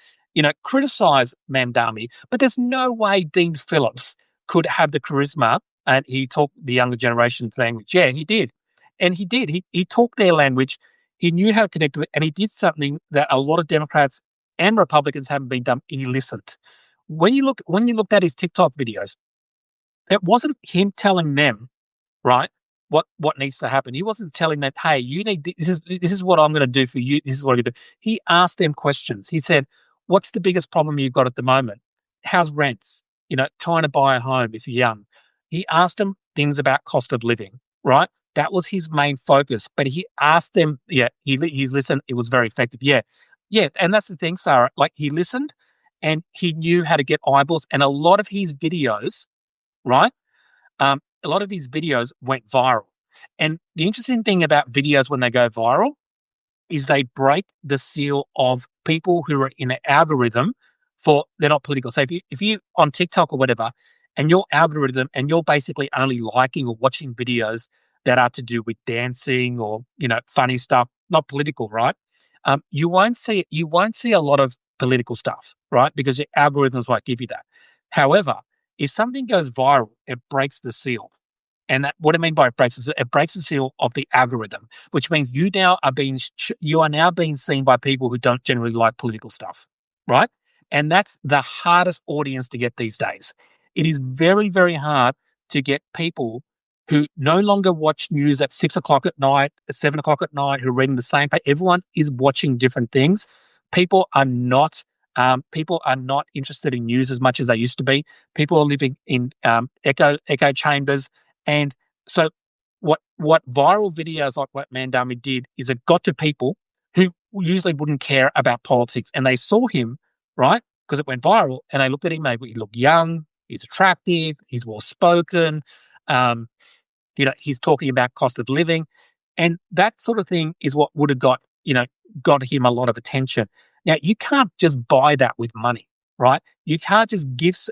[SPEAKER 1] Criticize Mamdani, but there's no way Dean Phillips could have the charisma and he talked the younger generation's language. Yeah, he did. And he did. He talked their language. He knew how to connect with it, and he did something that a lot of Democrats and Republicans haven't been done. He listened. When you looked at his TikTok videos, it wasn't him telling them, right, what needs to happen. He wasn't telling them, hey, you need this is what I'm going to do for you. This is what I'm going to do. He asked them questions. He said, what's the biggest problem you've got at the moment? How's rents? Trying to buy a home if you're young. He asked them things about cost of living, right? That was his main focus. But he asked them, he's listened. It was very effective. Yeah. Yeah. And that's the thing, Sarah. Like he listened and he knew how to get eyeballs. And a lot of his videos, right? A lot of his videos went viral. And the interesting thing about videos when they go viral is they break the seal of people who are in an algorithm for they're not political. So if you on TikTok or whatever, and your algorithm and you're basically only liking or watching videos that are to do with dancing or funny stuff, not political, right? You won't see a lot of political stuff, right? Because your algorithms won't give you that. However, if something goes viral, it breaks the seal. And that what I mean by it breaks the seal of the algorithm, which means you are now being seen by people who don't generally like political stuff, right? And that's the hardest audience to get these days. It is very, very hard to get people who no longer watch news at 6 o'clock at night, at 7 o'clock at night, who are reading the same page. Everyone is watching different things. People are not. People are not interested in news as much as they used to be. People are living in echo chambers, and so what viral videos like what Mandami did is it got to people who usually wouldn't care about politics, and they saw him, right? Because it went viral, and they looked at him. Maybe he looked young, he's attractive, he's well spoken. Um, he's talking about cost of living, and that sort of thing is what would have got him a lot of attention. Now you can't just buy that with money, right? You can't just give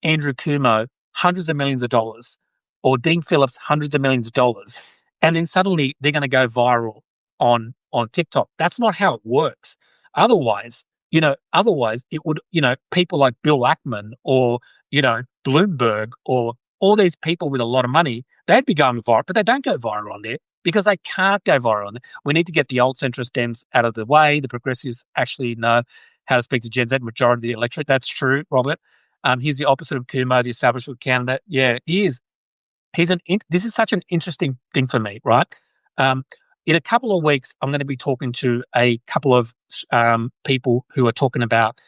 [SPEAKER 1] Andrew Cuomo hundreds of millions of dollars or Dean Phillips hundreds of millions of dollars, and then suddenly they're going to go viral on TikTok. That's not how it works. Otherwise it would, people like Bill Ackman or Bloomberg or all these people with a lot of money, they'd be going viral, but they don't go viral on there because they can't go viral on there. We need to get the old centrist Dems out of the way. The progressives actually know how to speak to Gen Z, majority of the electorate. That's true, Robert. He's the opposite of Kumo, the establishment candidate. Yeah, he is. This is such an interesting thing for me, right? In a couple of weeks, I'm going to be talking to a couple of people who are talking about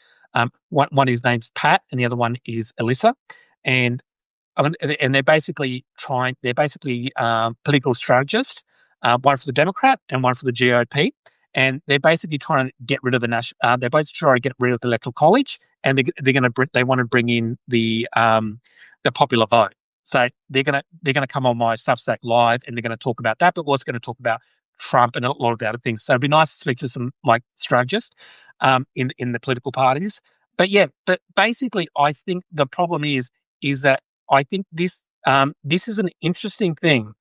[SPEAKER 1] one his name's Pat and the other one is Alyssa, and they're basically political strategists, one for the Democrat and one for the GOP, and they're basically trying to get rid of they're basically trying to get rid of the electoral college, and they want to bring in the popular vote. So they're gonna come on my Substack live, and they're going to talk about that, but we're also going to talk about Trump and a lot of the other things. So it'd be nice to speak to some like strategists in the political parties. But basically, I think the problem is that I think this is an interesting thing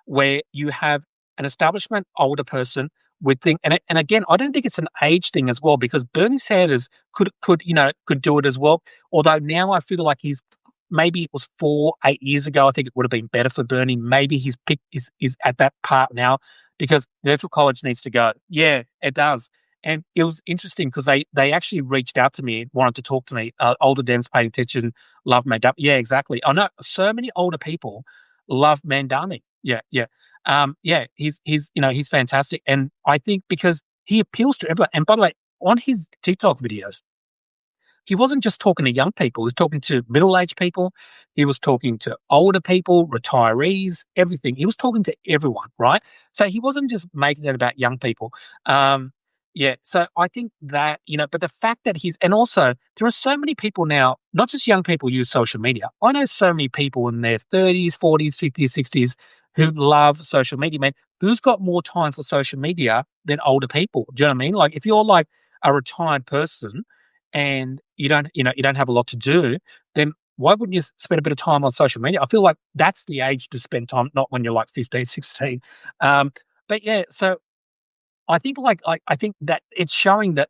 [SPEAKER 1] where you have an establishment older person with thing, and again, I don't think it's an age thing as well because Bernie Sanders could do it as well. Although now I feel like maybe it was 8 years ago. I think it would have been better for Bernie. Maybe his pick is at that part now because the electoral college needs to go. Yeah, it does. And it was interesting because they actually reached out to me, wanted to talk to me. Older Dems paying attention, love Mandami. Yeah, exactly. I know so many older people love Mandami. Yeah. He's fantastic, and I think because he appeals to everyone. And by the way, on his TikTok videos, he wasn't just talking to young people. He was talking to middle-aged people. He was talking to older people, retirees, everything. He was talking to everyone, right? So he wasn't just making it about young people. So I think that, but the fact that and also there are so many people now, not just young people use social media. I know so many people in their 30s, 40s, 50s, 60s who love social media, man. Who's got more time for social media than older people? Do you know what I mean? Like if you're like a retired person and you don't have a lot to do, then why wouldn't you spend a bit of time on social media? I feel like that's the age to spend time, not when you're like 15, 16. But yeah, so I think I think that it's showing that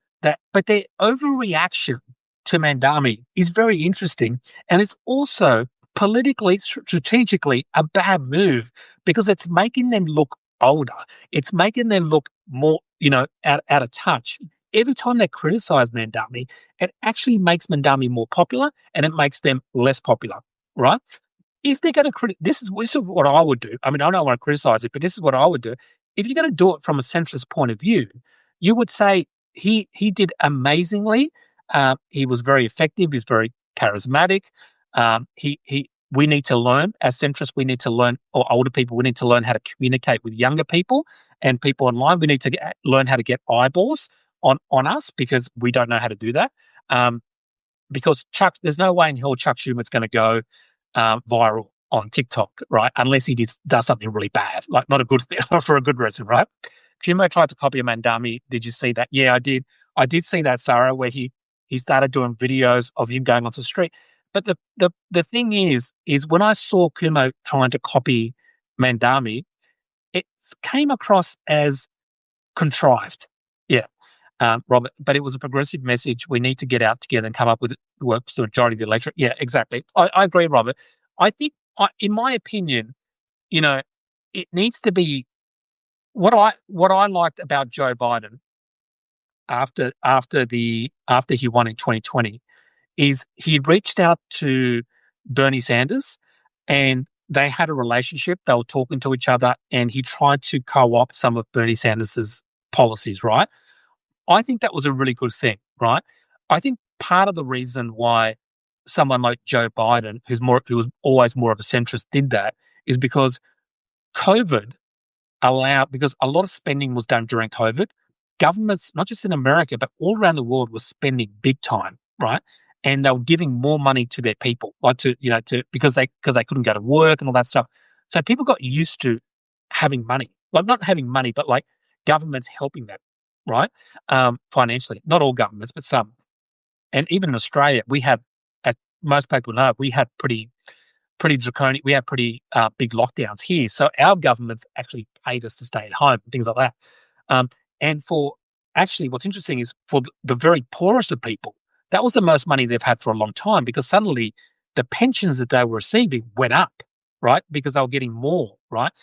[SPEAKER 1] but their overreaction to Mandami is very interesting, and it's also politically, strategically a bad move because it's making them look older. It's making them look more, out of touch. Every time they criticize Mandami, it actually makes Mandami more popular and it makes them less popular, right? If they're going to this is what I would do. I mean, I don't want to criticize it, but this is what I would do. If you're going to do it from a centrist point of view, you would say he did amazingly. He was very effective. He's very charismatic. We need to learn as centrists. We need to learn, or older people, we need to learn how to communicate with younger people and people online. We need to learn how to get eyeballs on us because we don't know how to do that. Because there's no way in hell Chuck Schumer's going to go viral on TikTok, right? Unless he does something really bad, like not a good thing, for a good reason, right? Kumo tried to copy Mandami. Did you see that? Yeah, I did. I did see that, Sarah, where he started doing videos of him going onto the street. But the thing is when I saw Kumo trying to copy Mandami, it came across as contrived. Yeah, Robert, but it was a progressive message. We need to get out together and come up with works the majority of the electorate. Yeah, exactly. I agree, Robert. I think, in my opinion, it needs to be what I liked about Joe Biden after he won in 2020 is he reached out to Bernie Sanders and they had a relationship. They were talking to each other and he tried to co-opt some of Bernie Sanders's policies, right? I think that was a really good thing, right? I think part of the reason why someone like Joe Biden, who was always more of a centrist, did that is because COVID because a lot of spending was done during COVID. Governments, not just in America, but all around the world, were spending big time, right? And they were giving more money to their people, because they couldn't go to work and all that stuff. So people got used to having money, like not having money, but like governments helping them, right? Financially, not all governments, but some. And even in Australia, most people know, we had pretty draconian. We have pretty big lockdowns here. So our governments actually paid us to stay at home and things like that. And what's interesting is for the very poorest of people, that was the most money they've had for a long time because suddenly the pensions that they were receiving went up, right? Because they were getting more, right?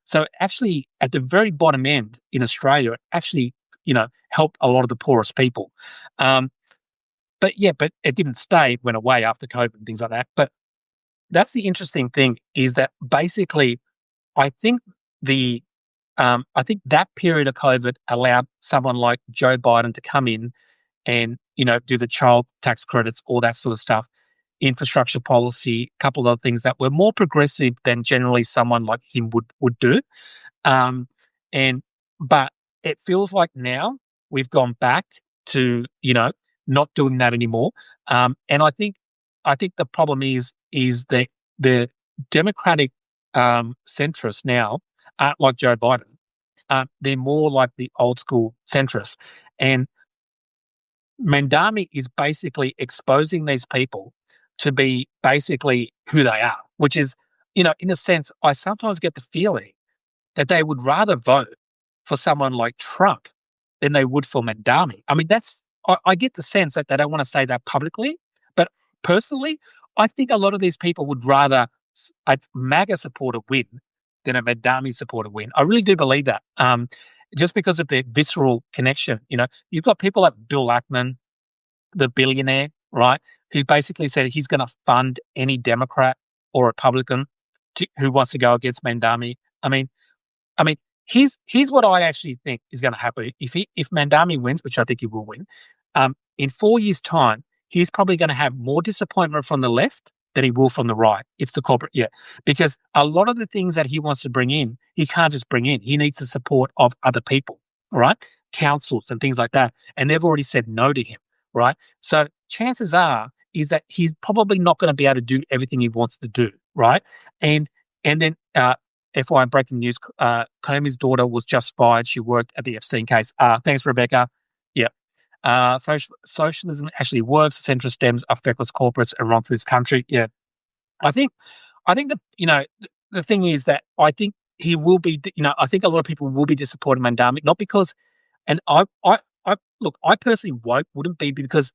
[SPEAKER 1] So actually at the very bottom end in Australia, it actually, helped a lot of the poorest people. But it didn't stay. It went away after COVID and things like that. But that's the interesting thing is that basically, I think that period of COVID allowed someone like Joe Biden to come in and do the child tax credits, all that sort of stuff, infrastructure policy, a couple of other things that were more progressive than generally someone like him would do. But it feels like now we've gone back to not doing that anymore. And I think the problem is that the Democratic centrists now aren't like Joe Biden. They're more like the old school centrists. And Mandami is basically exposing these people to be basically who they are, which is, in a sense, I sometimes get the feeling that they would rather vote for someone like Trump than they would for Mandami. I mean, I get the sense that they don't want to say that publicly, but personally, I think a lot of these people would rather a MAGA supporter win than a Mandami supporter win. I really do believe that. Just because of their visceral connection. You've got people like Bill Ackman, the billionaire, right, who basically said he's going to fund any Democrat or Republican who wants to go against Mandami. I mean, here's what I actually think is going to happen. If Mandami wins, which I think he will win, in 4 years' time, he's probably going to have more disappointment from the left than he will from the right. It's the corporate, because a lot of the things that he wants to bring in, he can't just bring in. He needs the support of other people, right? Councils and things like that. And they've already said no to him, right? So chances are is that he's probably not going to be able to do everything he wants to do, right? And then FYI, breaking news, Comey's daughter was just fired. She worked at the Epstein case. Thanks, Rebecca. Yeah. Socialism actually works. Centrist Dems are feckless corporates and run through this country. Yeah. I think that, the thing is that I think he will be, I think a lot of people will be disappointed in Mandami, not because, and I personally wouldn't be because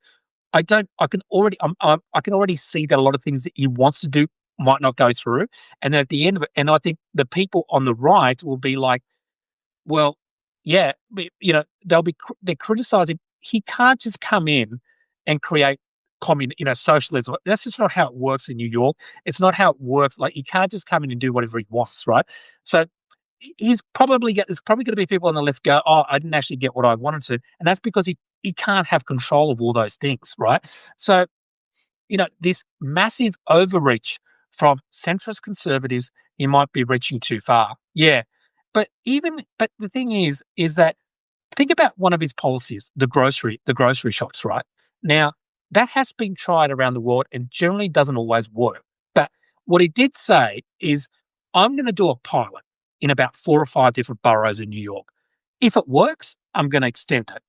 [SPEAKER 1] I can already see that a lot of things that he wants to do might not go through. And then at the end of it, and I think the people on the right will be like, well, yeah, but, they're criticizing. He can't just come in and create socialism. That's just not how it works in New York. It's not how it works. Like, he can't just come in and do whatever he wants, right? So there's probably going to be people on the left go, oh, I didn't actually get what I wanted to. And that's because he can't have control of all those things, right? So, this massive overreach from centrist conservatives, he might be reaching too far. Yeah. But the thing is that think about one of his policies, the grocery shops, right? Now, that has been tried around the world and generally doesn't always work. But What he did say is, I'm going to do a pilot in about 4 or 5 different boroughs in New York. If it works, I'm going to extend it,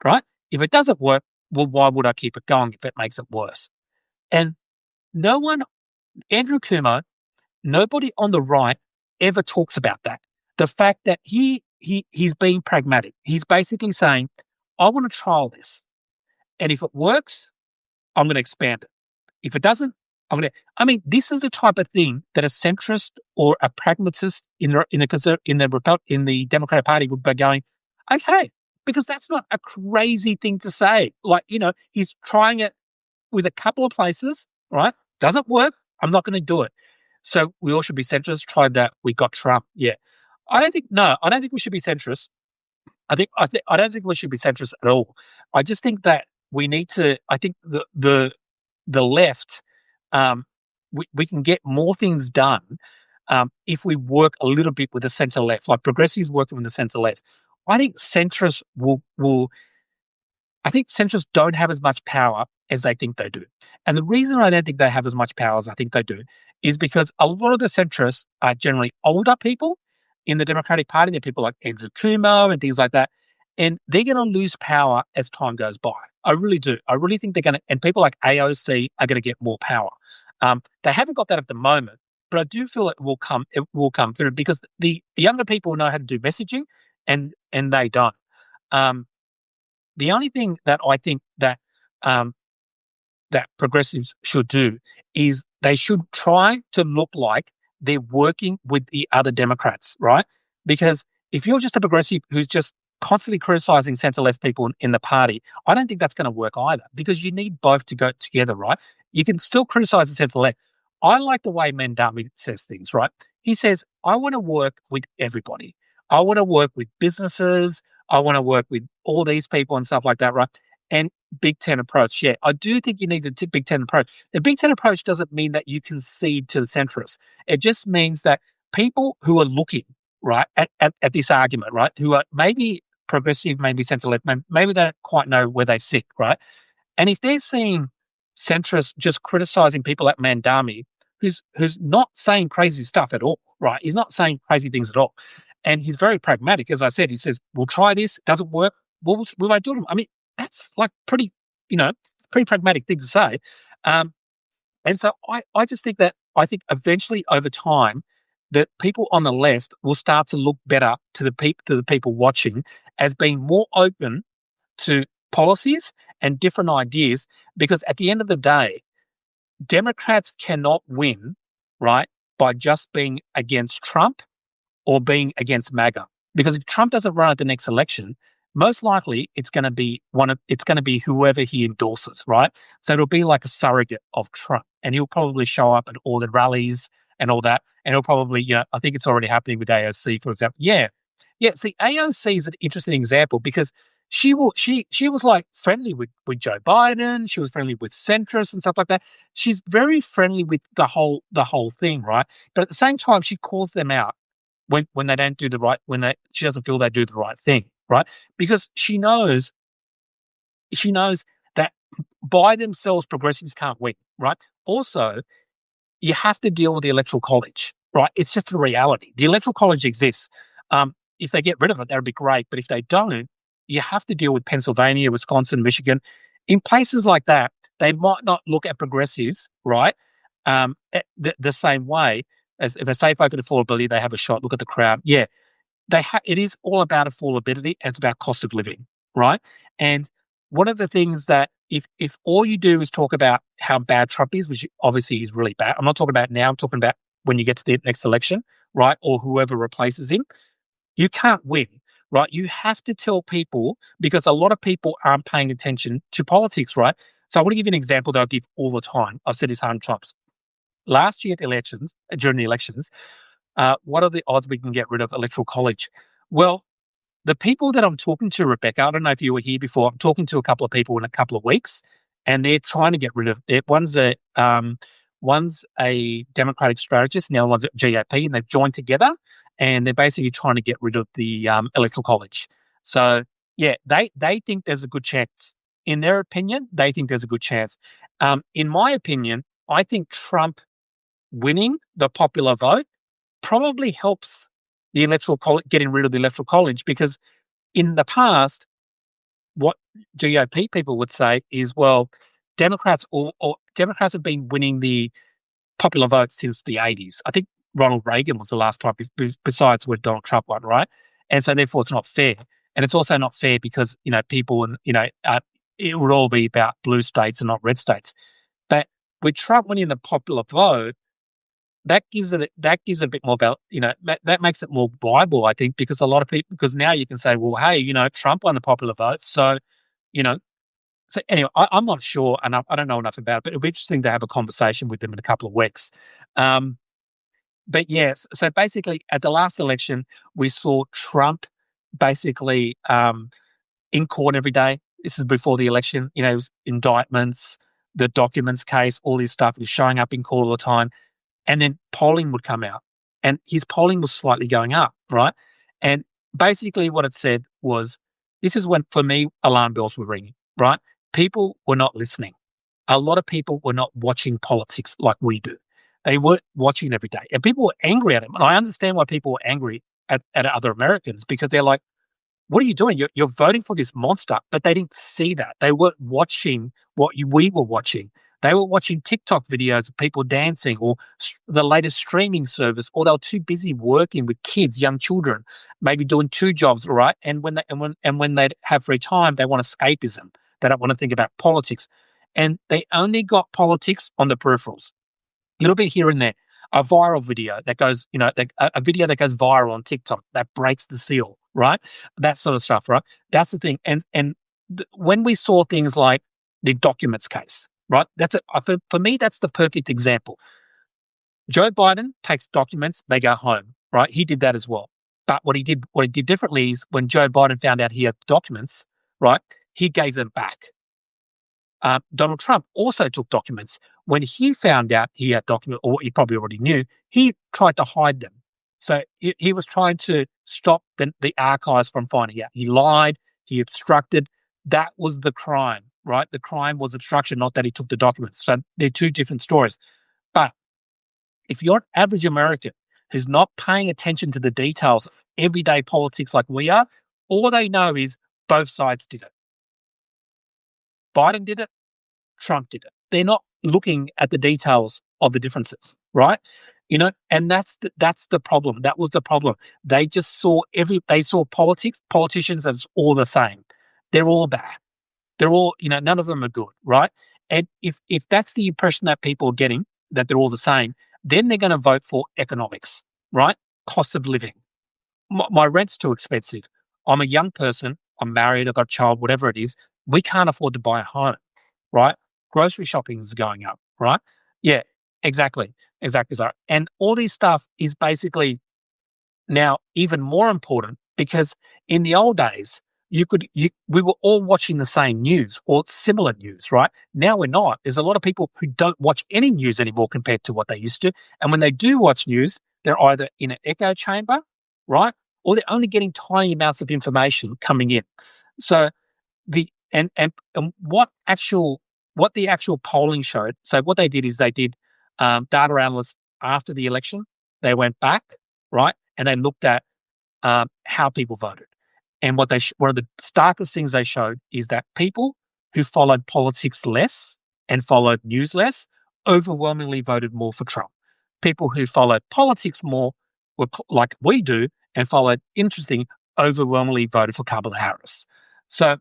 [SPEAKER 1] right? If it doesn't work, well, why would I keep it going if it makes it worse? And no one, Andrew Cuomo, nobody on the right ever talks about that. The fact that he's being pragmatic. He's basically saying, I want to trial this. And if it works, I'm going to expand it. If it doesn't, this is the type of thing that a centrist or a pragmatist in the Democratic Party would be going, okay, because that's not a crazy thing to say. Like, he's trying it with a couple of places, right? Doesn't work. I'm not going to do it. So we all should be centrist. Tried that. We got Trump. Yeah. I don't think we should be centrist. I don't think we should be centrist at all. I just think that we need to, I think the left, we can get more things done if we work a little bit with the centre left, like progressives working with the centre left. I think centrists centrists don't have as much power as they think they do. And the reason I don't think they have as much power as I think they do is because a lot of the centrists are generally older people in the Democratic Party. They're people like Andrew Cuomo and things like that. And they're going to lose power as time goes by. I really do. I really think they're going to, and people like AOC are going to get more power. They haven't got that at the moment, but I do feel it will come through because the younger people know how to do messaging and they don't. The only thing that I think that that progressives should do is they should try to look like they're working with the other Democrats, right? Because if you're just a progressive who's just constantly criticizing centre-left people in the party, I don't think that's going to work either because you need both to go together, right? You can still criticize the centre-left. I like the way Mandami says things, right? He says, I want to work with everybody. I want to work with businesses. I want to work with all these people and stuff like that, right? And Big Ten approach, yeah. I do think you need the Big Ten approach. The Big Ten approach doesn't mean that you concede to the centrists. It just means that people who are looking, right, at this argument, right, who are maybe progressive, maybe centre-left, maybe they don't quite know where they sit, right? And if they're seeing centrists just criticising people like Mandami, who's not saying crazy stuff at all, right? He's not saying crazy things at all. And he's very pragmatic. As I said, he says, we'll try this. Doesn't work. We won't do it. I mean, that's like pretty pragmatic thing to say. And so I just think that eventually over time that people on the left will start to look better to the people watching as being more open to policies and different ideas, because at the end of the day, Democrats cannot win, right, by just being against Trump or being against MAGA. Because if Trump doesn't run at the next election, most likely it's going to be whoever he endorses, right? So it'll be like a surrogate of Trump, and he'll probably show up at all the rallies and all that, and he'll probably, I think it's already happening with AOC, for example. Yeah. See, AOC is an interesting example because she was like friendly with Joe Biden. She was friendly with centrists and stuff like that. She's very friendly with the whole thing, right? But at the same time, she calls them out when they don't do the right, she doesn't feel they do the right thing, right? Because she knows that by themselves progressives can't win, right? Also, you have to deal with the Electoral College, right? It's just a reality. The Electoral College exists. If they get rid of it, that would be great. But if they don't, you have to deal with Pennsylvania, Wisconsin, Michigan. In places like that, they might not look at progressives, right, the same way as if they say vote affordability, they have a shot. Look at the crowd. Yeah, it is all about affordability and it's about cost of living, right? And one of the things that if all you do is talk about how bad Trump is, which obviously is really bad. I'm not talking about now. I'm talking about when you get to the next election, right, or whoever replaces him. You can't win, right? You have to tell people, because a lot of people aren't paying attention to politics, right? So I want to give you an example that I give all the time. I've said this 100 times. Last year at the elections, during the elections, what are the odds we can get rid of Electoral College? Well, the people that I'm talking to, Rebecca, I don't know if you were here before, I'm talking to a couple of people in a couple of weeks, and they're trying to get rid of it. One's a Democratic strategist, and the other one's at GOP, and they've joined together, and they're basically trying to get rid of the Electoral College. So, yeah, they think there's a good chance. In their opinion, they think there's a good chance. In my opinion, I think Trump winning the popular vote probably helps the electoral college, getting rid of the electoral college, because in the past, what GOP people would say is, well, Democrats have been winning the popular vote since the 80s. I think Ronald Reagan was the last time, besides when Donald Trump won, right? And so therefore it's not fair. And it's also not fair because, people, and, it would all be about blue states and not red states. But with Trump winning the popular vote, that gives it a bit more about, that makes it more viable, I think, because a lot of people, because now you can say, well, hey, Trump won the popular vote. So, you know, so anyway, I'm not sure, and I don't know enough about it, but it'll be interesting to have a conversation with them in a couple of weeks. But yes, so basically at the last election, we saw Trump basically in court every day. This is before the election, it was indictments, the documents case, all this stuff. He was showing up in court all the time. And then polling would come out, and his polling was slightly going up, right? And basically what it said was, this is when, for me, alarm bells were ringing, right? People were not listening. A lot of people were not watching politics like we do. They weren't watching every day. And people were angry at him. And I understand why people were angry at other Americans, because they're like, what are you doing? You're voting for this monster. But they didn't see that. They weren't watching what we were watching. They were watching TikTok videos of people dancing, or the latest streaming service, or they were too busy working with kids, young children, maybe doing two jobs, right? And when they have free time, they want escapism. They don't want to think about politics. And they only got politics on the peripherals. A little bit here and there. A viral video that goes, a video that goes viral on TikTok that breaks the seal, right? That sort of stuff, right? That's the thing. And when we saw things like the documents case, right? For me, that's the perfect example. Joe Biden takes documents, they go home, right? He did that as well. But what he did differently is, when Joe Biden found out he had documents, right, he gave them back. Donald Trump also took documents. When he found out he had documents, or he probably already knew, he tried to hide them. So he was trying to stop the archives from finding out. He lied, he obstructed. That was the crime, right? The crime was obstruction, not that he took the documents. So they're two different stories. But if you're an average American who's not paying attention to the details of everyday politics like we are, all they know is both sides did it. Biden did it, Trump did it. They're not looking at the details of the differences, right? And that's the problem. That was the problem. They just saw politicians as all the same. They're all bad. They're all, none of them are good, right? And if that's the impression that people are getting, that they're all the same, then they're going to vote for economics, right? Cost of living. My rent's too expensive. I'm a young person. I'm married. I've got a child, whatever it is. We can't afford to buy a home, right? Grocery shopping is going up, right? Yeah, exactly. So, and all this stuff is basically now even more important, because in the old days, we were all watching the same news or similar news, right? Now we're not. There's a lot of people who don't watch any news anymore compared to what they used to. And when they do watch news, they're either in an echo chamber, right? Or they're only getting tiny amounts of information coming in. So what the actual polling showed. So what they did is, they did data analysts after the election. They went back, right, and they looked at how people voted. And one of the starkest things they showed is that people who followed politics less and followed news less overwhelmingly voted more for Trump. People who followed politics more, were like we do, and followed interesting, overwhelmingly voted for Kamala Harris. So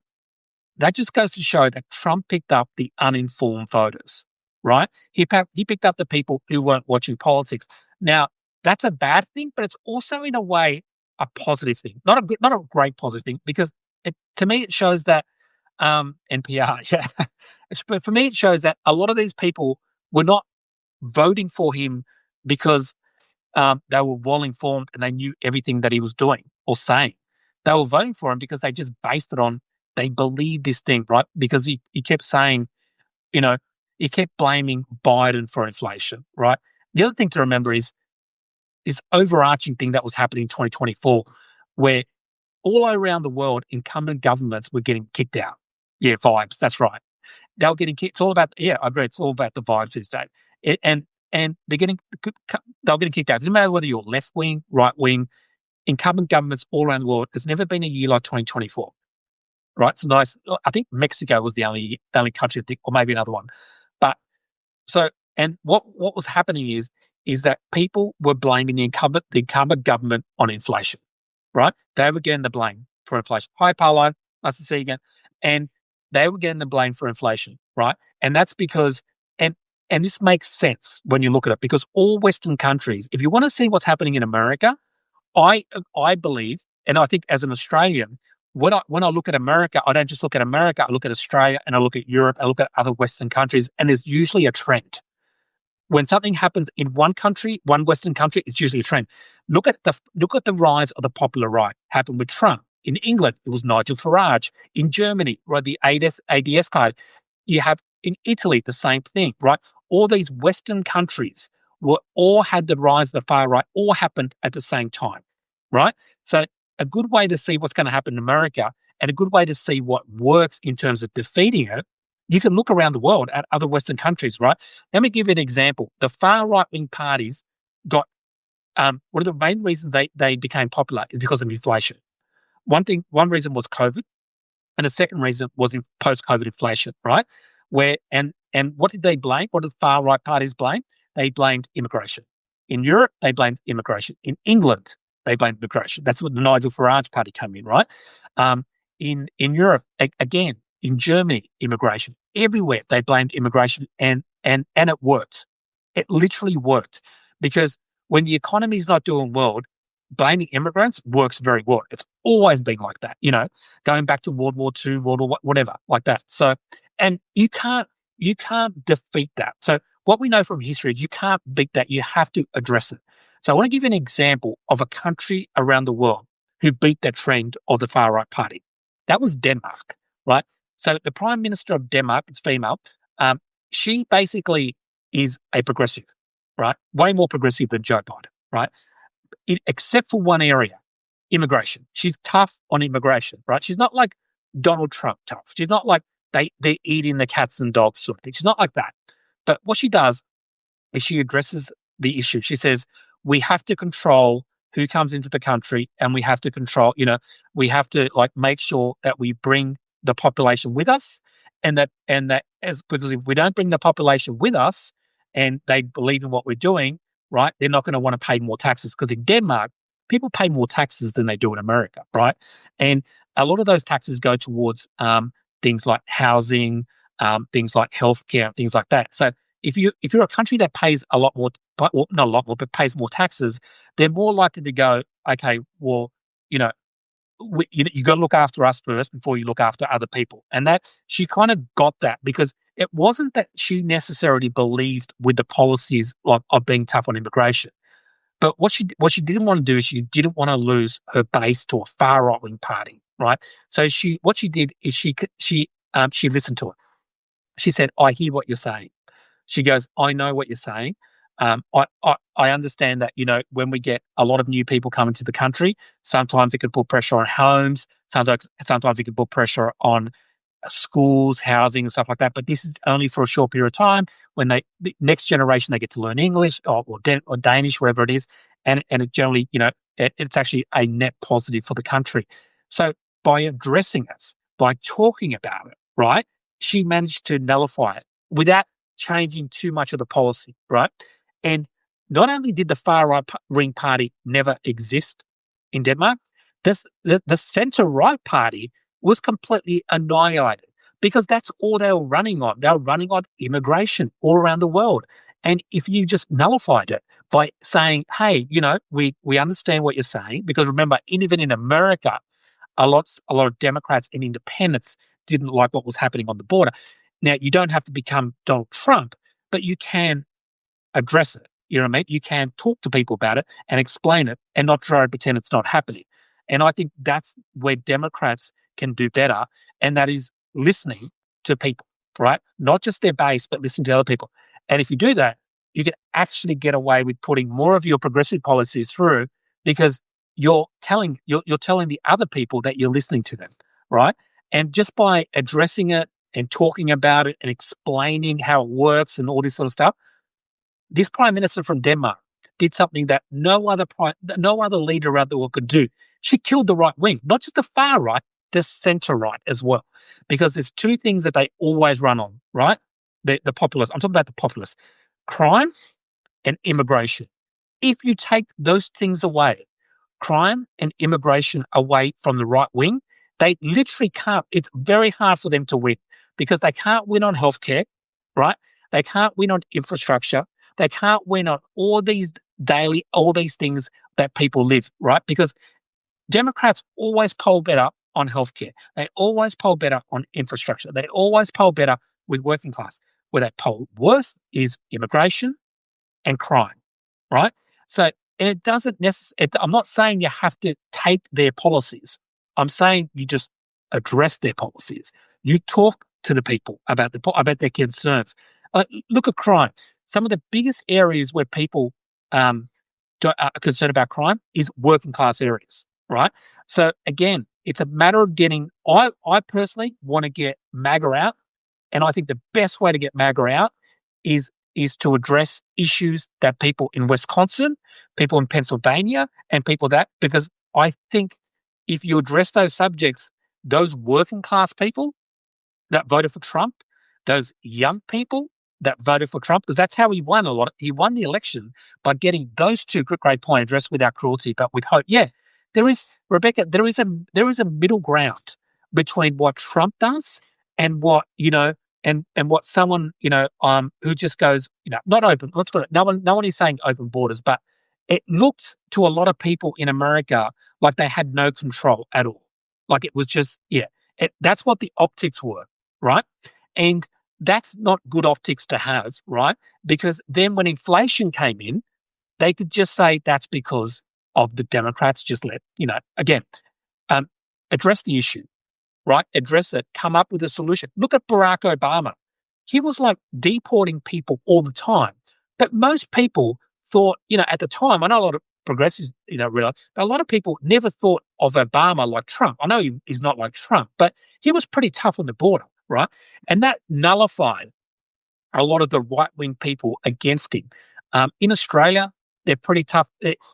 [SPEAKER 1] that just goes to show that Trump picked up the uninformed voters, right? He picked up the people who weren't watching politics. Now, that's a bad thing, but it's also, in a way, a positive thing. Not a great positive thing, because to me it shows that NPR, yeah. But for me, it shows that a lot of these people were not voting for him because they were well informed and they knew everything that he was doing or saying. They were voting for him because they just based it on, they believed this thing, right? Because he kept saying, he kept blaming Biden for inflation, right? The other thing to remember is this overarching thing that was happening in 2024, where all around the world, incumbent governments were getting kicked out. Yeah, vibes. That's right. They were getting kicked. It's all about, I agree. It's all about the vibes these days. And and they're getting kicked out. It doesn't matter whether you're left wing, right wing. Incumbent governments all around the world. There's never been a year like 2024, right? So nice. I think Mexico was the only country, or maybe another one. But so, and what was happening is that people were blaming the incumbent government on inflation, right? They were getting the blame for inflation. Hi, Paolo. Nice to see you again. And they were getting the blame for inflation, right? And that's because, and this makes sense when you look at it, because all Western countries, if you want to see what's happening in America, I believe, and I think as an Australian, when I look at America, I don't just look at America. I look at Australia, and I look at Europe. I look at other Western countries, and there's usually a trend. When something happens in one country, one Western country, it's usually a trend. Look at the rise of the popular right. Happened with Trump. In England, it was Nigel Farage. In Germany, right, the ADF party. You have in Italy the same thing, right? All these Western countries all had the rise of the far right, all happened at the same time, right? So a good way to see what's going to happen in America, and a good way to see what works in terms of defeating it, you can look around the world at other Western countries, right? Let me give you an example. The far right-wing parties got, one of the main reasons they became popular is because of inflation. One reason was COVID, and the second reason was in post-COVID inflation, right? And what did they blame? What did the far right parties blame? They blamed immigration. In Europe, they blamed immigration. In England, they blamed immigration. That's what the Nigel Farage party came in, right? In Europe, again, in Germany, immigration. Everywhere they blamed immigration, and it worked. It literally worked, because when the economy is not doing well, blaming immigrants works very well. It's always been like that, going back to World War II, World War whatever, like that. So, and you can't defeat that. So what we know from history, you can't beat that. You have to address it. So I want to give you an example of a country around the world who beat that trend of the far right party. That was Denmark, right? So the Prime Minister of Denmark, it's female, she basically is a progressive, right? Way more progressive than Joe Biden, right? Except for one area, immigration. She's tough on immigration, right? She's not like Donald Trump tough. She's not like they're eating the cats and dogs sort of thing. She's not like that. But what she does is she addresses the issue. She says, we have to control who comes into the country, and we have to control, we have to make sure that we bring the population with us, because if we don't bring the population with us and they believe in what we're doing, right, they're not going to want to pay more taxes, because in Denmark, people pay more taxes than they do in America, right? And a lot of those taxes go towards things like housing, things like healthcare, things like that. So if you're a country that pays a lot more, well, not a lot more, but pays more taxes, they're more likely to go, okay, well, you got to look after us first before you look after other people. And that she kind of got that, because it wasn't that she necessarily believed with the policies of being tough on immigration. But what she didn't want to do is she didn't want to lose her base to a far right wing party, right? So what she did is she listened to it. She said, "I hear what you're saying." She goes, "I know what you're saying. I understand that, when we get a lot of new people coming to the country, sometimes it could put pressure on homes. Sometimes it could put pressure on schools, housing, and stuff like that. But this is only for a short period of time. When the next generation, they get to learn English or Danish, wherever it is, and it generally, it's actually a net positive for the country." So by addressing us, by talking about it, right, she managed to nullify it without changing too much of the policy, right? And not only did the far right wing party never exist in Denmark, the centre right party was completely annihilated, because that's all they were running on. They were running on immigration all around the world. And if you just nullified it by saying, hey, we understand what you're saying, because remember, even in America, a lot of Democrats and independents didn't like what was happening on the border. Now, you don't have to become Donald Trump, but you can address it. You know what I mean? You can talk to people about it and explain it, and not try to pretend it's not happening. And I think that's where Democrats can do better, and that is listening to people, right? Not just their base, but listening to other people. And if you do that, you can actually get away with putting more of your progressive policies through, because you're telling the other people that you're listening to them, right? And just by addressing it and talking about it and explaining how it works and all this sort of stuff, This prime minister from Denmark did something that no other leader around the world could do. She killed the right wing, not just the far right, the center right as well, because there's two things that they always run on, right? The populists. I'm talking about the populists: crime and immigration. If you take those things away, crime and immigration away from the right wing, they literally can't. It's very hard for them to win because they can't win on healthcare, right? They can't win on infrastructure. They can't win on all these things that people live, right? Because Democrats always poll better on healthcare. They always poll better on infrastructure. They always poll better with working class. Where they poll worse is immigration and crime, right? So, and it doesn't necessarily, I'm not saying you have to take their policies. I'm saying you just address their policies. You talk to the people about their concerns. Look at crime. Some of the biggest areas where people are concerned about crime is working class areas, right? So again, it's a matter of getting. I personally want to get MAGA out, and I think the best way to get MAGA out is to address issues that people in Wisconsin, people in Pennsylvania, and because I think if you address those subjects, those working class people that voted for Trump, those young people that voted for Trump, because that's how he won a lot. He won the election by getting those two great points addressed without cruelty, but with hope. Yeah, there is, Rebecca, there is a middle ground between what Trump does and what, and what someone, who just goes, not open, let's put it, no one is saying open borders, but it looked to a lot of people in America like they had no control at all. Like it was just, that's what the optics were, right? And that's not good optics to have, right? Because then when inflation came in, they could just say that's because of the Democrats address the issue, right? Address it, come up with a solution. Look at Barack Obama. He was like deporting people all the time. But most people thought, at the time, I know a lot of progressives, realize, but a lot of people never thought of Obama like Trump. I know he's not like Trump, but he was pretty tough on the border, right? And that nullified a lot of the right-wing people against him. In Australia, they're pretty tough.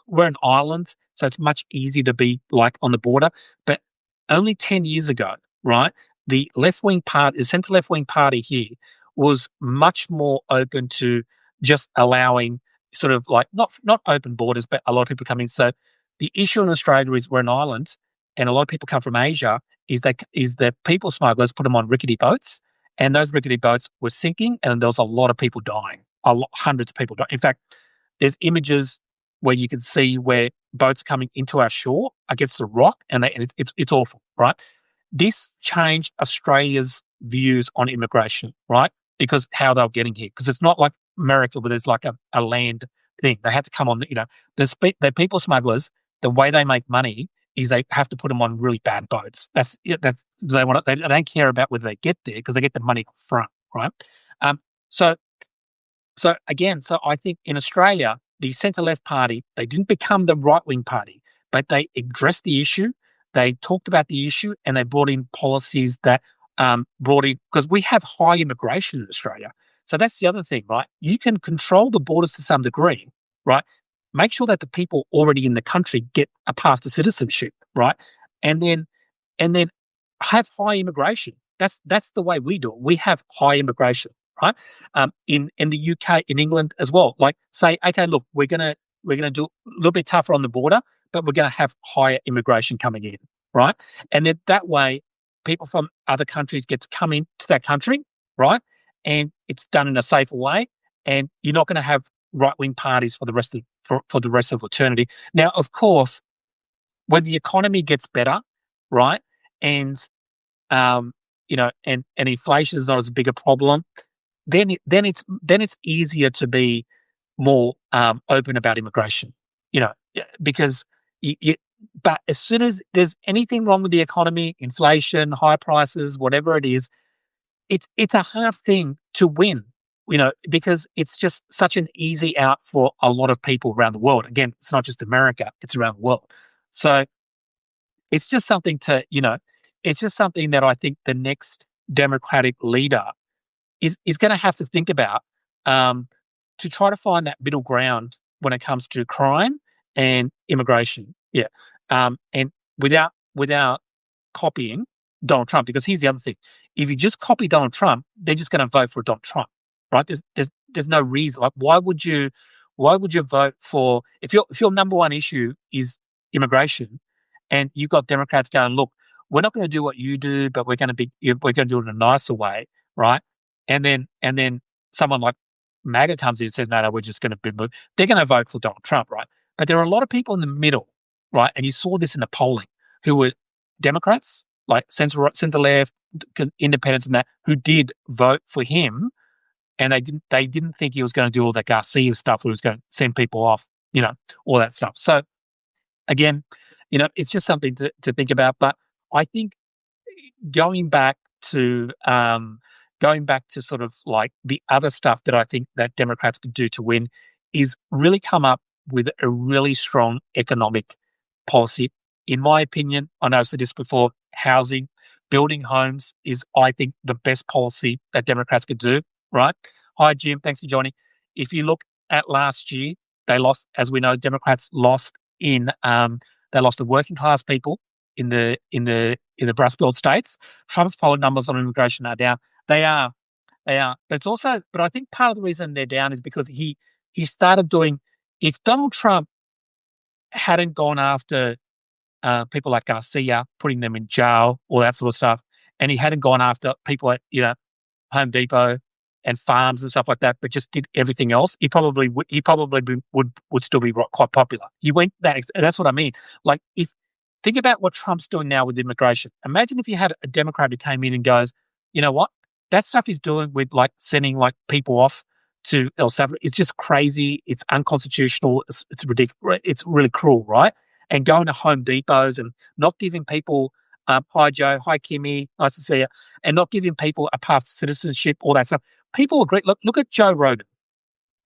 [SPEAKER 1] We're an island, so it's much easier to be like on the border. But only 10 years ago, right, the centre left-wing party here was much more open to just allowing sort of like not open borders, but a lot of people come in. So the issue in Australia is we're an island, and a lot of people come from Asia. Is that people smugglers put them on rickety boats, and those rickety boats were sinking, and there was a lot of people dying. Hundreds of people dying. In fact, there's images where you can see where boats are coming into our shore against the rock, and it's awful, right? This changed Australia's views on immigration, right? Because how they're getting here. Because it's not like America where there's like a land thing. They had to come on, the people smugglers, the way they make money is they have to put them on really bad boats. They don't care about whether they get there because they get the money up front, right? So I think in Australia, the centre-left party, they didn't become the right-wing party, but they addressed the issue, they talked about the issue, and they brought in policies that because we have high immigration in Australia. So that's the other thing, right? You can control the borders to some degree, right? Make sure that the people already in the country get a path to citizenship, right? And then have high immigration. That's the way we do it. We have high immigration, right? In the UK, in England as well. Like say, okay, look, we're gonna do a little bit tougher on the border, but we're gonna have higher immigration coming in, right? And then that way, people from other countries get to come into that country, right? And it's done in a safer way, and you're not going to have right-wing parties for the rest of eternity. Now, of course, when the economy gets better, right, and and inflation is not as big a problem, then it's easier to be more open about immigration, because but as soon as there's anything wrong with the economy, inflation, high prices, whatever it is, it's a hard thing to win, because it's just such an easy out for a lot of people around the world. Again, it's not just America, it's around the world. So it's just something it's just something that I think the next Democratic leader is going to have to think about. to try to find that middle ground when it comes to crime and immigration. Yeah. And without copying Donald Trump, because here's the other thing: if you just copy Donald Trump, they're just going to vote for Donald Trump, right? There's no reason. Like, why would you vote for if your number one issue is immigration, and you've got Democrats going, look, we're not going to do what you do, but we're going to do it in a nicer way, right? And then someone like MAGA comes in and says, no, we're just going to be, they're going to vote for Donald Trump, right? But there are a lot of people in the middle, right? And you saw this in the polling, who were Democrats, like center left, independents, and that, who did vote for him, and they didn't think he was going to do all that Garcia stuff, who was going to send people off, all that stuff. So again, it's just something to think about. But I think going back to sort of like the other stuff that I think that Democrats could do to win is really come up with a really strong economic policy. In my opinion, I know I've said this before, housing, building homes is, I think, the best policy that Democrats could do, right? Hi, Jim. Thanks for joining. If you look at last year, they lost, as we know, Democrats lost they lost the working class people in the Rust Belt states. Trump's polling numbers on immigration are down. They are. But it's also, but I think part of the reason they're down is because he started doing, if Donald Trump hadn't gone after people like Garcia, putting them in jail, all that sort of stuff, and he hadn't gone after people at, Home Depot and farms and stuff like that, but just did everything else, he probably would still be quite popular. He went that, and that's what I mean. Like, think about what Trump's doing now with immigration. Imagine if you had a Democrat who came in and goes, you know what, that stuff he's doing with like sending like people off to El Salvador, it's just crazy. It's unconstitutional. It's ridiculous. It's really cruel, right? And going to Home Depots and not giving people, hi Joe, hi Kimmy, nice to see you, and not giving people a path to citizenship, all that stuff. People agree. Look at Joe Rogan,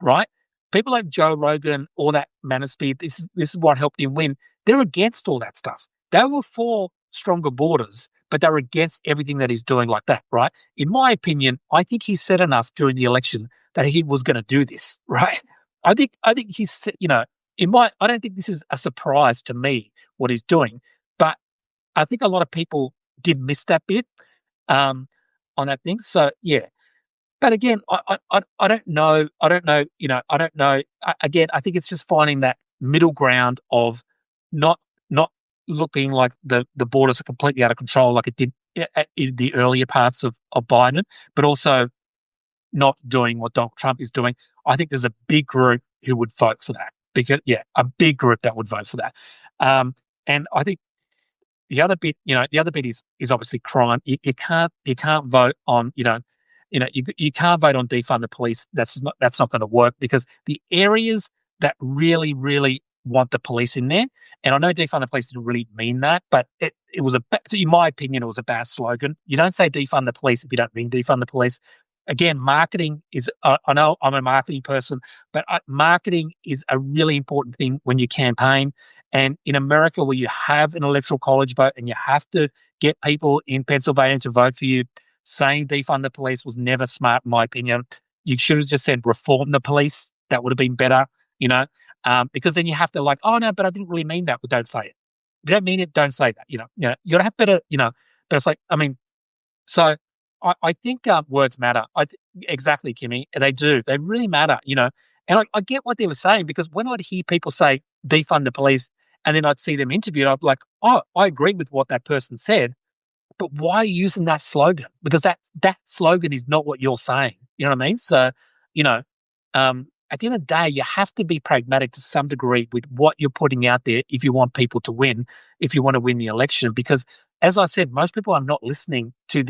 [SPEAKER 1] right? People like Joe Rogan, all that manosphere, this is what helped him win. They're against all that stuff. They were for stronger borders, but they're against everything that he's doing like that, right? In my opinion, I think he said enough during the election that he was going to do this, right? I think he's, I don't think this is a surprise to me what he's doing, but I think a lot of people did miss that bit on that thing. So yeah, but again, I don't know. I don't know. Again, I think it's just finding that middle ground of not looking like the borders are completely out of control like it did in the earlier parts of Biden, but also not doing what Donald Trump is doing. I think there's a big group who would vote for that. Because a big group that would vote for that. And I think the other bit is obviously crime. You can't vote on you can't vote on defund the police. That's not going to work, because the areas that really want the police in there, and I know defund the police didn't really mean that, but it was in my opinion, it was a bad slogan. You don't say defund the police if you don't mean defund the police. Again, marketing is, I know I'm a marketing person, but marketing is a really important thing when you campaign. And in America, where you have an electoral college vote and you have to get people in Pennsylvania to vote for you, saying defund the police was never smart, in my opinion. You should have just said reform the police. That would have been better, because then you have to oh no, but I didn't really mean that. But don't say it. If you don't mean it, don't say that. You got to have better, but it's so I think words matter. Exactly, Kimmy. They do. They really matter, And I get what they were saying, because when I'd hear people say defund the police and then I'd see them interviewed, I'd be like, oh, I agree with what that person said, but why are you using that slogan? Because that slogan is not what you're saying. You know what I mean? So, at the end of the day, you have to be pragmatic to some degree with what you're putting out there if you want people to win, if you want to win the election. Because, as I said, most people are not listening to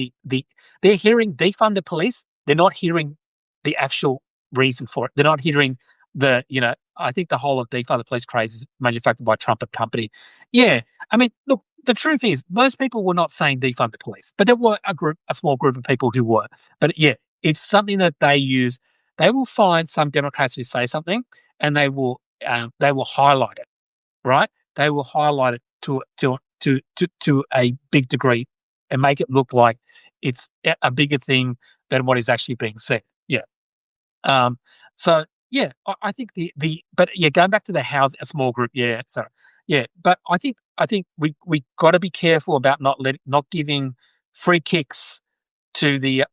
[SPEAKER 1] they're hearing defund the police. They're not hearing the actual reason for it. They're not hearing I think the whole of defund the police craze is manufactured by Trump and company. Yeah. Look, the truth is most people were not saying defund the police, but there were a small group of people who were. But yeah, it's something that they use. They will find some Democrats who say something and they will highlight it, right? They will highlight it to a big degree and make it look like it's a bigger thing than what is actually being said. Yeah. So Yeah, I think but yeah, going back to the house, a small group, yeah, sorry. Yeah, but I think we gotta be careful about not giving free kicks to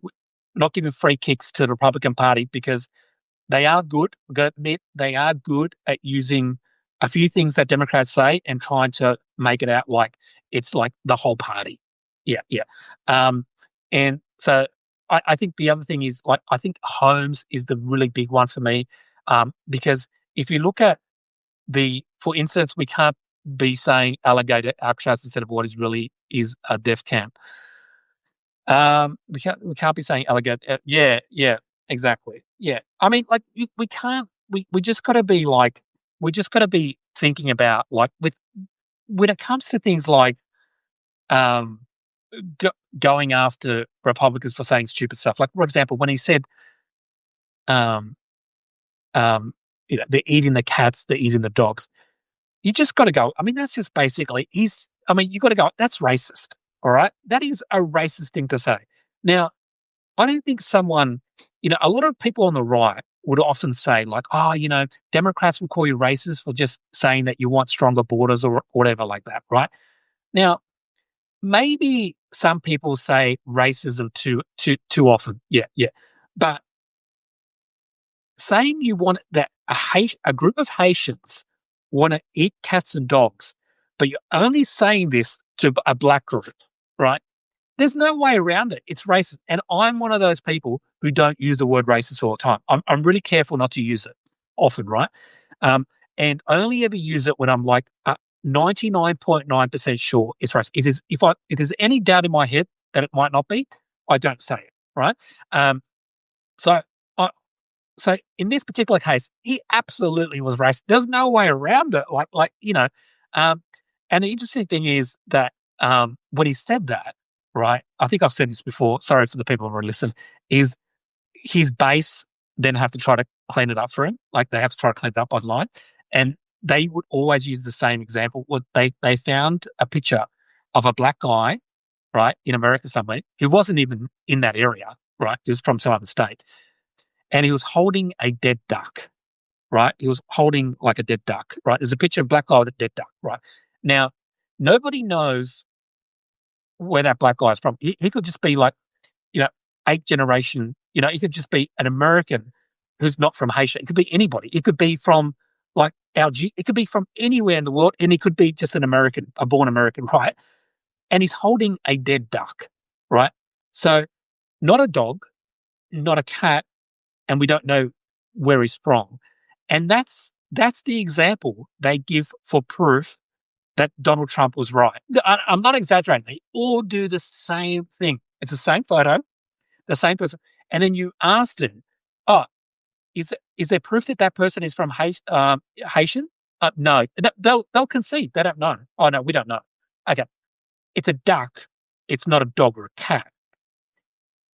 [SPEAKER 1] not giving free kicks to the Republican Party because they are good. We've got to admit they are good at using a few things that Democrats say and trying to make it out like it's like the whole party. Yeah, yeah. Um, and so I think the other thing is like I think homes is the really big one for me because if you look at for instance, we can't be saying alligator Alcatraz instead of what is really is a death camp. We can't be saying alligator. Yeah, yeah, exactly. Yeah, I mean, like we can't. We just got to be like we just got to be thinking about like when it comes to things like um going after Republicans for saying stupid stuff. Like for example, when he said um they're eating the cats, they're eating the dogs. You just got to go. I mean, that's just basically he's. I mean, you got to go. That's racist. All right, that is a racist thing to say. Now, I don't think a lot of people on the right would often say, like, oh, Democrats will call you racist for just saying that you want stronger borders or whatever like that, right? Now, maybe some people say racism too often. Yeah, yeah. But saying you want that a group of Haitians want to eat cats and dogs, but you're only saying this to a black group, right? There's no way around it. It's racist. And I'm one of those people who don't use the word racist all the time. I'm really careful not to use it often, right? Um, and only ever use it when I'm like 99.9% sure it's racist. If there's any doubt in my head that it might not be, I don't say it, right? Um, so I, so in this particular case, he absolutely was racist. There's no way around it. Um, and the interesting thing is that when he said that, right? I think I've said this before. Sorry for the people who listen. Is his base then have to try to clean it up for him? Like they have to try to clean it up online, and they would always use the same example. Well, they found a picture of a black guy, right, in America somewhere who wasn't even in that area, right? He was from some other state, and he was holding a dead duck, right? He was holding like a dead duck, right? There's a picture of a black guy with a dead duck, right? Now, nobody knows where that black guy is from. He could just be like, you know, eighth generation, he could just be an American who's not from Haiti. It could be anybody. It could be from like Algeria. It could be from anywhere in the world. And he could be just an American, a born American, right? And he's holding a dead duck, right? So not a dog, not a cat, and we don't know where he's from. And that's the example they give for proof that Donald Trump was right. I'm not exaggerating. They all do the same thing. It's the same photo, the same person. And then you ask them, oh, is there proof that that person is from Haitian? No. They'll concede. They don't know. Oh, no, we don't know. Okay. It's a duck. It's not a dog or a cat.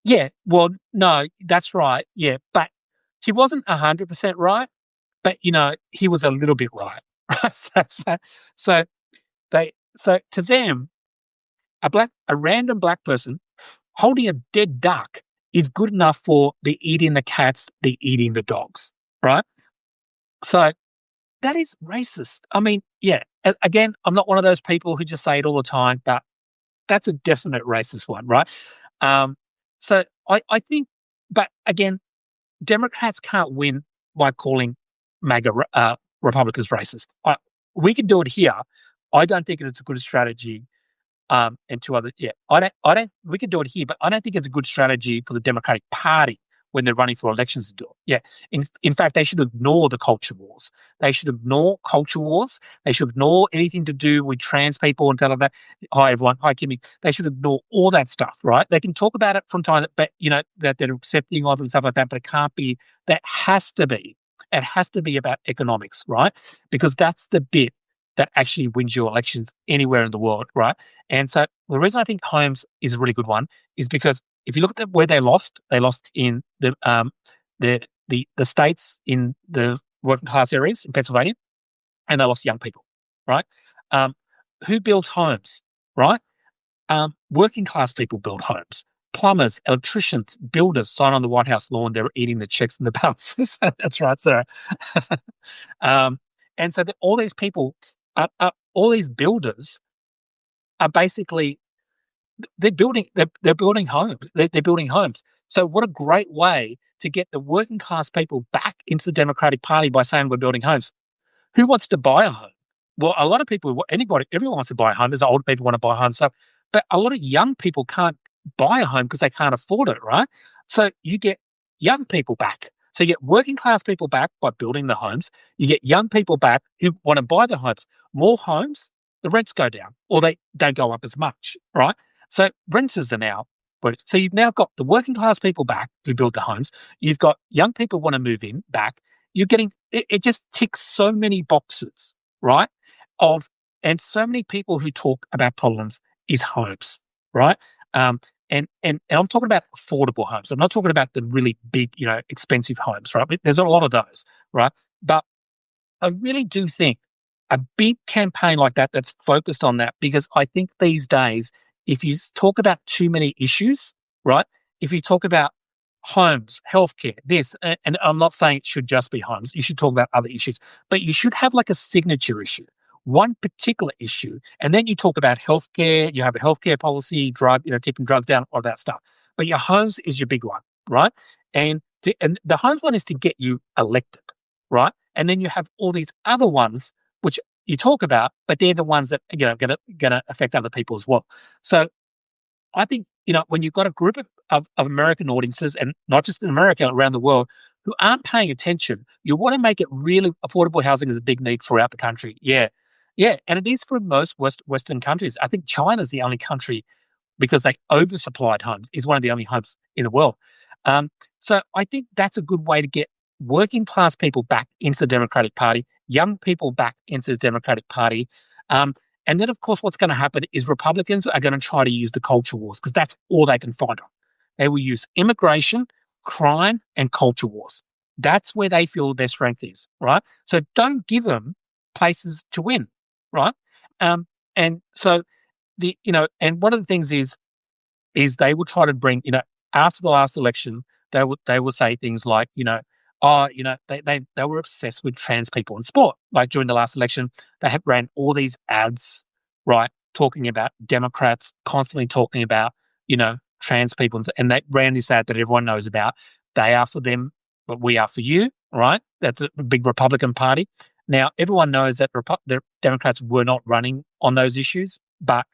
[SPEAKER 1] Yeah. Well, no, that's right. Yeah. But he wasn't 100% right. But, he was a little bit right. So so to them, a random black person holding a dead duck is good enough for the eating the cats, the eating the dogs, right? So that is racist. I mean, yeah. Again, I'm not one of those people who just say it all the time, but that's a definite racist one, right? Um, so I think, but again, Democrats can't win by calling MAGA Republicans racist. We can do it here. I don't think it's a good strategy. And two other, yeah, we could do it here, but I don't think it's a good strategy for the Democratic Party when they're running for elections to do it. Yeah. In fact, they should ignore the culture wars. They should ignore culture wars. They should ignore anything to do with trans people and like that. Hi, everyone. Hi, Kimmy. They should ignore all that stuff, right? They can talk about it from time, but, that they're accepting of it and stuff like that, but it has to be about economics, right? Because that's the bit that actually wins you elections anywhere in the world, right? And so the reason I think Holmes is a really good one is because if you look at where they lost in the states in the working class areas in Pennsylvania, and they lost young people, right? Who builds homes, right? Working class people build homes. plumbers, electricians, builders sign on the White House lawn. They're eating the checks and the balances. That's right, sir. um, and so all these people, all these builders are basically they're building homes. They're building homes. So what a great way to get the working class people back into the Democratic Party by saying we're building homes. Who wants to buy a home? Well, a lot of people, everyone wants to buy a home. There's old people want to buy homes, but a lot of young people can't buy a home because they can't afford it, right? So you get young people back. So you get working class people back by building the homes. You get young people back who want to buy the homes. More homes, the rents go down, or they don't go up as much, right? So renters are now, so you've now got the working class people back who build the homes. You've got young people want to move in back. You're getting it just ticks so many boxes, right? And so many people who talk about problems is homes, right? And I'm talking about affordable homes. I'm not talking about the really big, expensive homes, right? There's a lot of those, right? But I really do think a big campaign like that that's focused on that, because I think these days, if you talk about too many issues, right? If you talk about homes, healthcare, this, and I'm not saying it should just be homes. You should talk about other issues, but you should have like a signature issue, one particular issue, and then you talk about healthcare. You have a healthcare policy, keeping drugs down, all that stuff. But your homes is your big one, right? And the homes one is to get you elected, right? And then you have all these other ones which you talk about, but they're the ones that going to affect other people as well. So I think when you've got a group of American audiences, and not just in America, around the world, who aren't paying attention, you want to make it really affordable. Housing is a big need throughout the country. Yeah, and it is for most Western countries. I think China's the only country, because they oversupplied homes, is one of the only homes in the world. So I think that's a good way to get working class people back into the Democratic Party, young people back into the Democratic Party. And then, of course, what's going to happen is Republicans are going to try to use the culture wars, because that's all they can find on. They will use immigration, crime, and culture wars. That's where they feel their strength is, right? So don't give them places to win, right? And so and one of the things is they will try to bring, after the last election, they will say things like, they were obsessed with trans people in sport. Like during the last election, they had ran all these ads, right, talking about Democrats, constantly talking about, trans people. And they ran this ad that everyone knows about. They are for them, but we are for you, right? That's a big Republican Party. Now, everyone knows that the Democrats were not running on those issues, but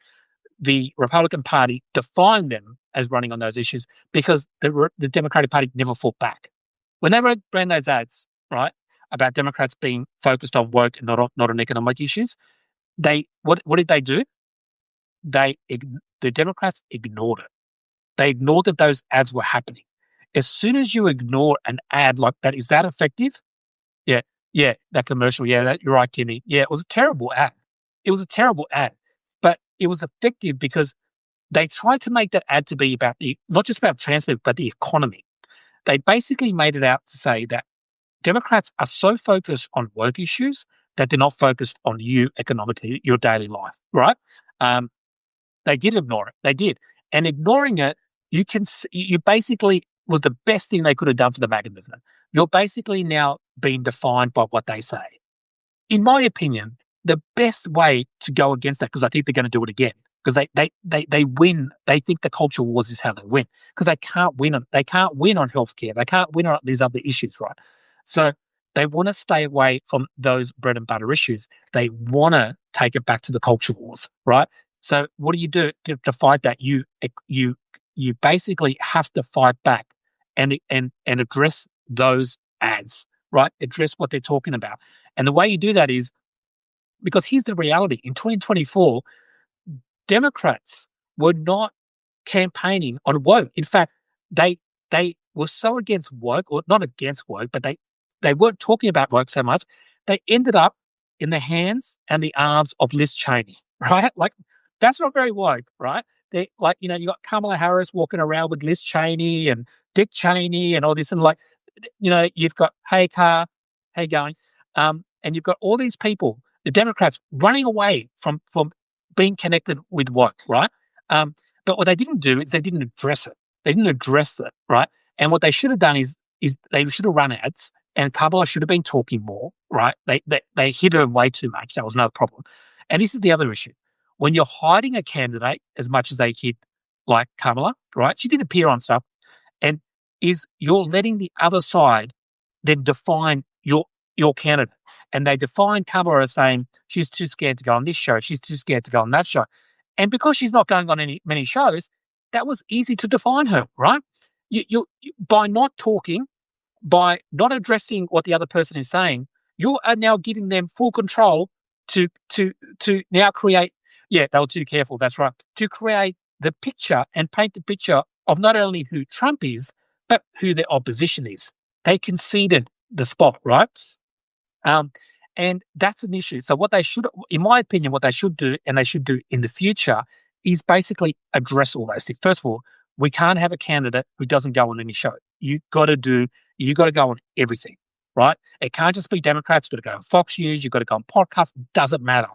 [SPEAKER 1] the Republican Party defined them as running on those issues because the Democratic Party never fought back. When they ran those ads, right, about Democrats being focused on woke and not on economic issues, what did they do? The Democrats ignored it. They ignored that those ads were happening. As soon as you ignore an ad like that, is that effective? Yeah, that commercial. Yeah, you're right, Timmy. Yeah, it was a terrible ad. But it was effective because they tried to make that ad to be about not just about trans people, but the economy. They basically made it out to say that Democrats are so focused on woke issues that they're not focused on you economically, your daily life, right? They did ignore it. They did. And ignoring it, you basically was the best thing they could have done for the MAGA movement. You're basically now being defined by what they say. In my opinion, the best way to go against that, because I think they're going to do it again, because they win. They think the culture wars is how they win, because they can't win on healthcare. They can't win on these other issues, right? So they want to stay away from those bread and butter issues. They want to take it back to the culture wars, right? So what do you do to fight that? You basically have to fight back and address those ads, right? Address what they're talking about. And the way you do that is, because here's the reality. In 2024, Democrats were not campaigning on woke. In fact, they were so against woke, or not against woke, but they weren't talking about woke so much. They ended up in the hands and the arms of Liz Cheney, right? Like, that's not very woke, right? They you got Kamala Harris walking around with Liz Cheney and Dick Cheney and all this, and you've got, hey car, how you going? And you've got all these people, the Democrats, running away from being connected with woke, right? But what they didn't do is they didn't address it. They didn't address it, right? And what they should have done is they should have run ads, and Kamala should have been talking more, right? They hit her way too much. That was another problem. And this is the other issue. When you're hiding a candidate as much as they hit like Kamala, right? She did appear on stuff, and is you're letting the other side then define your candidate. And they define Kamala as saying she's too scared to go on this show, she's too scared to go on that show. And because she's not going on many shows, that was easy to define her, right? By not talking, by not addressing what the other person is saying, you are now giving them full control to now create. Yeah, they were too careful. That's right. To create the picture and paint the picture of not only who Trump is, but who the opposition is. They conceded the spot, right? And that's an issue. So what they should, in my opinion, what they should do, and they should do in the future, is basically address all those things. First of all, we can't have a candidate who doesn't go on any show. You got to go on everything, right? It can't just be Democrats. You've got to go on Fox News. You've got to go on podcasts. Doesn't matter.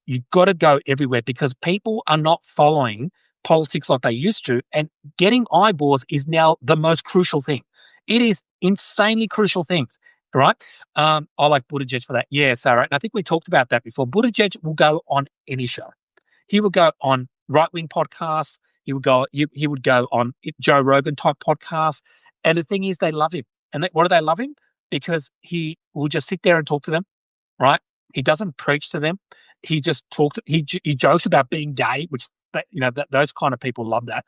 [SPEAKER 1] You've got to go everywhere because people are not following politics like they used to, and getting eyeballs is now the most crucial thing. It is insanely crucial things, right? I like Buttigieg for that. Yeah, Sarah. And I think we talked about that before. Buttigieg will go on any show. He would go on right-wing podcasts. He would go on Joe Rogan type podcasts. And the thing is, they love him. And why do they love him? Because he will just sit there and talk to them, right? He doesn't preach to them. He just talks. He jokes about being gay, which those kind of people love that.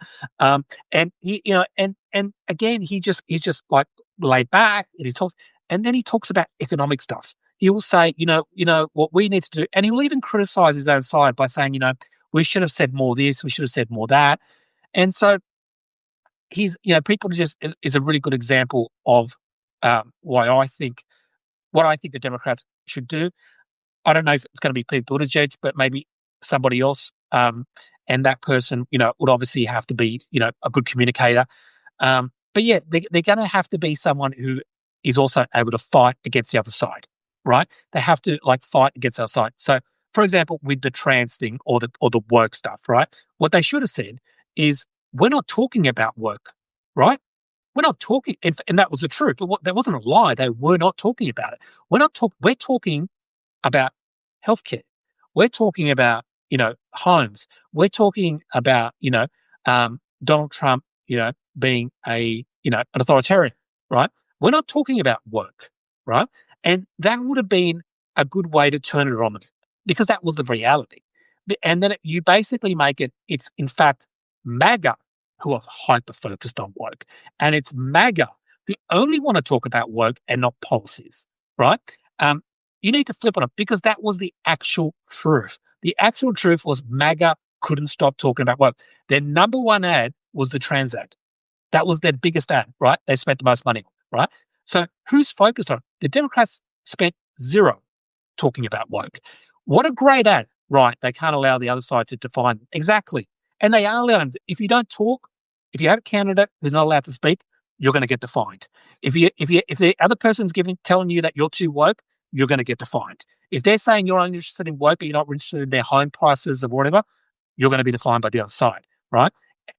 [SPEAKER 1] And he, and again, he's just like laid back and he talks, and then he talks about economic stuff. He will say, what we need to do, and he will even criticize his own side by saying, we should have said more this, we should have said more that, and so he's, people just is a really good example of what I think the Democrats should do. I don't know if it's going to be Pete Buttigieg, but maybe somebody else. And that person, would obviously have to be, a good communicator. But yeah, they're going to have to be someone who is also able to fight against the other side, right? They have to fight against the other side. So, for example, with the trans thing or the woke stuff, right? What they should have said is, we're not talking about woke, right? We're not talking, and that was the truth. But that wasn't a lie. They were not talking about it. We're talking about healthcare. We're talking about, homes. We're talking about, Donald Trump, being an authoritarian, right? We're not talking about woke, right? And that would have been a good way to turn it on, because that was the reality. And then you basically make it's in fact MAGA who are hyper-focused on woke. And it's MAGA who only want to talk about woke and not policies, right? You need to flip on it, because that was the actual truth. The actual truth was MAGA couldn't stop talking about woke. Their number one ad was the trans ad. That was their biggest ad, right? They spent the most money, right? So who's focused on it? The Democrats spent zero talking about woke. What a great ad, right? They can't allow the other side to define them. Exactly. And they are allowed. If you don't talk, if you have a candidate who's not allowed to speak, you're going to get defined. If the other person's telling you that you're too woke, you're going to get defined. If they're saying you're only interested in woke, but you're not interested in their home prices or whatever, you're going to be defined by the other side, right?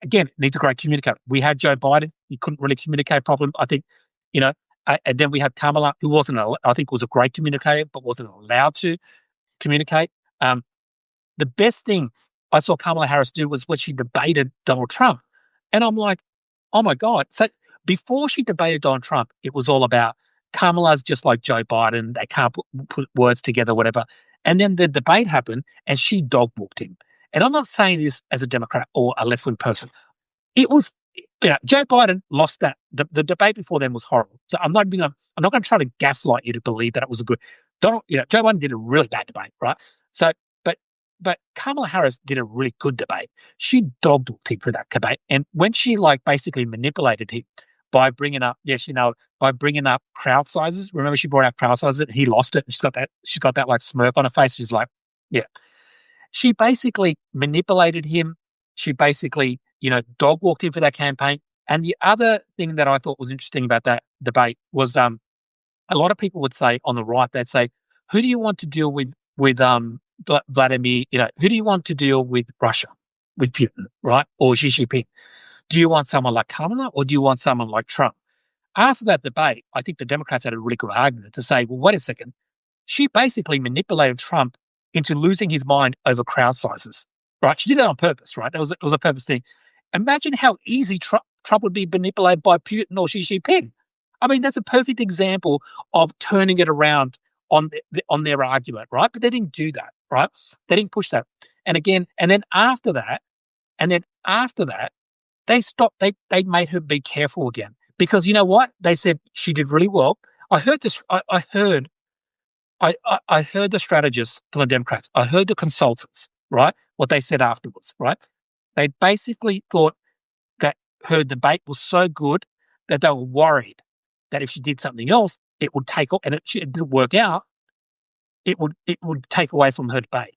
[SPEAKER 1] Again, it needs a great communicator. We had Joe Biden. He couldn't really communicate properly. I think, and then we had Kamala, who I think was a great communicator, but wasn't allowed to communicate. The best thing I saw Kamala Harris do was when she debated Donald Trump. And I'm like, oh my God. So before she debated Donald Trump, it was all about Kamala's just like Joe Biden. They can't put words together, whatever. And then the debate happened and she dog-walked him. And I'm not saying this as a Democrat or a left-wing person. It was, Joe Biden lost that. The debate before then was horrible. So I'm not going to try to gaslight you to believe that it was a good. Joe Biden did a really bad debate, right? So, but Kamala Harris did a really good debate. She dog-walked him for that debate. And when she basically manipulated him by bringing up, crowd sizes. Remember, she brought out crowd sizes. He lost it. She's got that smirk on her face. She's like, yeah. She basically manipulated him. She basically, dog-walked him for that campaign. And the other thing that I thought was interesting about that debate was a lot of people would say on the right, they'd say, who do you want to deal with Vladimir, who do you want to deal with Russia, with Putin, right? Or Xi Jinping? do you want someone like Kamala or do you want someone like Trump? After that debate, I think the Democrats had a really good argument to say, well, wait a second. She basically manipulated Trump into losing his mind over crowd sizes, right? She did it on purpose, right? It was a purpose thing. Imagine how easy Trump would be manipulated by Putin or Xi Jinping. I mean, that's a perfect example of turning it around on their argument, right? But they didn't do that, right? They didn't push that. And again, and then after that, they stopped. They made her be careful again because you know what? They said she did really well. I heard this. I heard the strategists from the Democrats. I heard the consultants, right? What they said afterwards, right? They basically thought that her debate was so good that they were worried that if she did something else, it would take off, and it didn't work out. It would take away from her debate.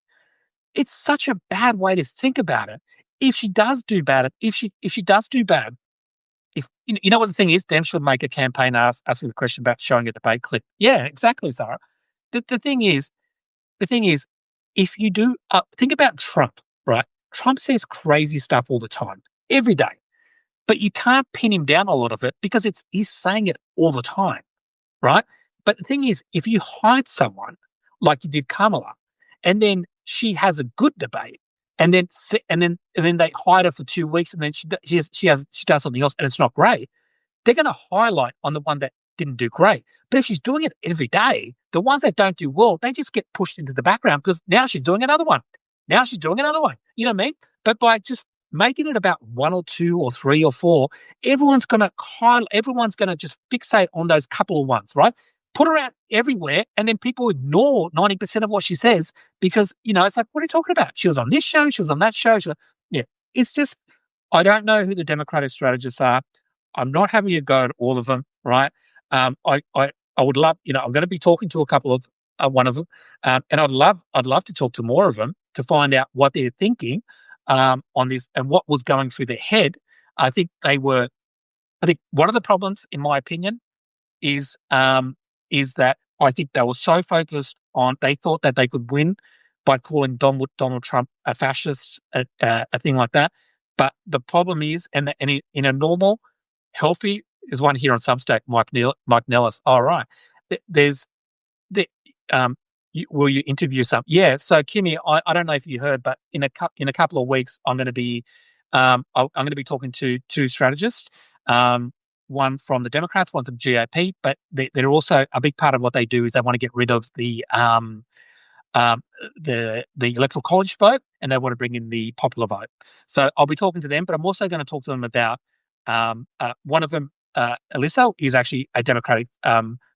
[SPEAKER 1] It's such a bad way to think about it. If she does do bad, if she does do bad, if you know what the thing is, then she'll make a campaign asking the question about showing a debate clip. Yeah, exactly, Sarah. The thing is, if you do think about Trump, right? Trump says crazy stuff all the time, every day, but you can't pin him down a lot of it because he's saying it all the time, right? But the thing is, if you hide someone like you did Kamala, and then she has a good debate, and then they hide her for 2 weeks, and then she does something else, and it's not great. They're going to highlight on the one that didn't do great. But if she's doing it every day, the ones that don't do well, they just get pushed into the background because now she's doing another one. Now she's doing another one. You know what I mean? But by just making it about 1 or 2 or 3 or 4, everyone's going to just fixate on those couple of ones, right? Put her out everywhere, and then people ignore 90% of what she says because, it's like, what are you talking about? She was on this show, she was on that show. Yeah. It's just, I don't know who the Democratic strategists are. I'm not having a go at all of them, right? I would love, I'm going to be talking to a couple of one of them, and I'd love to talk to more of them to find out what they're thinking on this and what was going through their head. I think one of the problems, in my opinion, is that I think they were so focused on, they thought that they could win by calling Donald Trump a fascist, a thing like that. But the problem is, in a normal, healthy, there's one here on Substack, Mike Nellis. All right, will you interview some? Yeah. So Kimmy, I don't know if you heard, but in a couple of weeks, I'm going to be talking to 2 strategists. One from the Democrats, one from the GOP, but they're also, a big part of what they do is they want to get rid of the electoral college vote, and they want to bring in the popular vote. So I'll be talking to them, but I'm also going to talk to them about one of them. Alyssa is actually a Democratic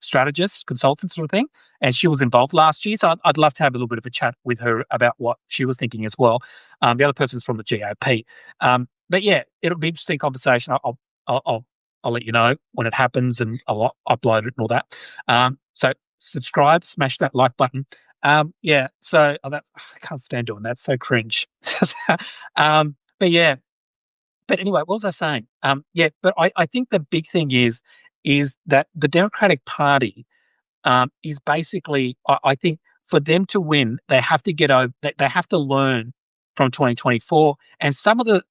[SPEAKER 1] strategist, consultant sort of thing, and she was involved last year. So I'd love to have a little bit of a chat with her about what she was thinking as well. The other person's from the GOP. But yeah, it'll be an interesting conversation. I'll let you know when it happens, and I'll upload it and all that. So subscribe, smash that like button. Yeah, so I can't stand doing that. So cringe. But yeah. But anyway, what was I saying? Yeah, but I think the big thing is that the Democratic Party is basically, I think for them to win, they have to get over, they have to learn from 2024. And some of the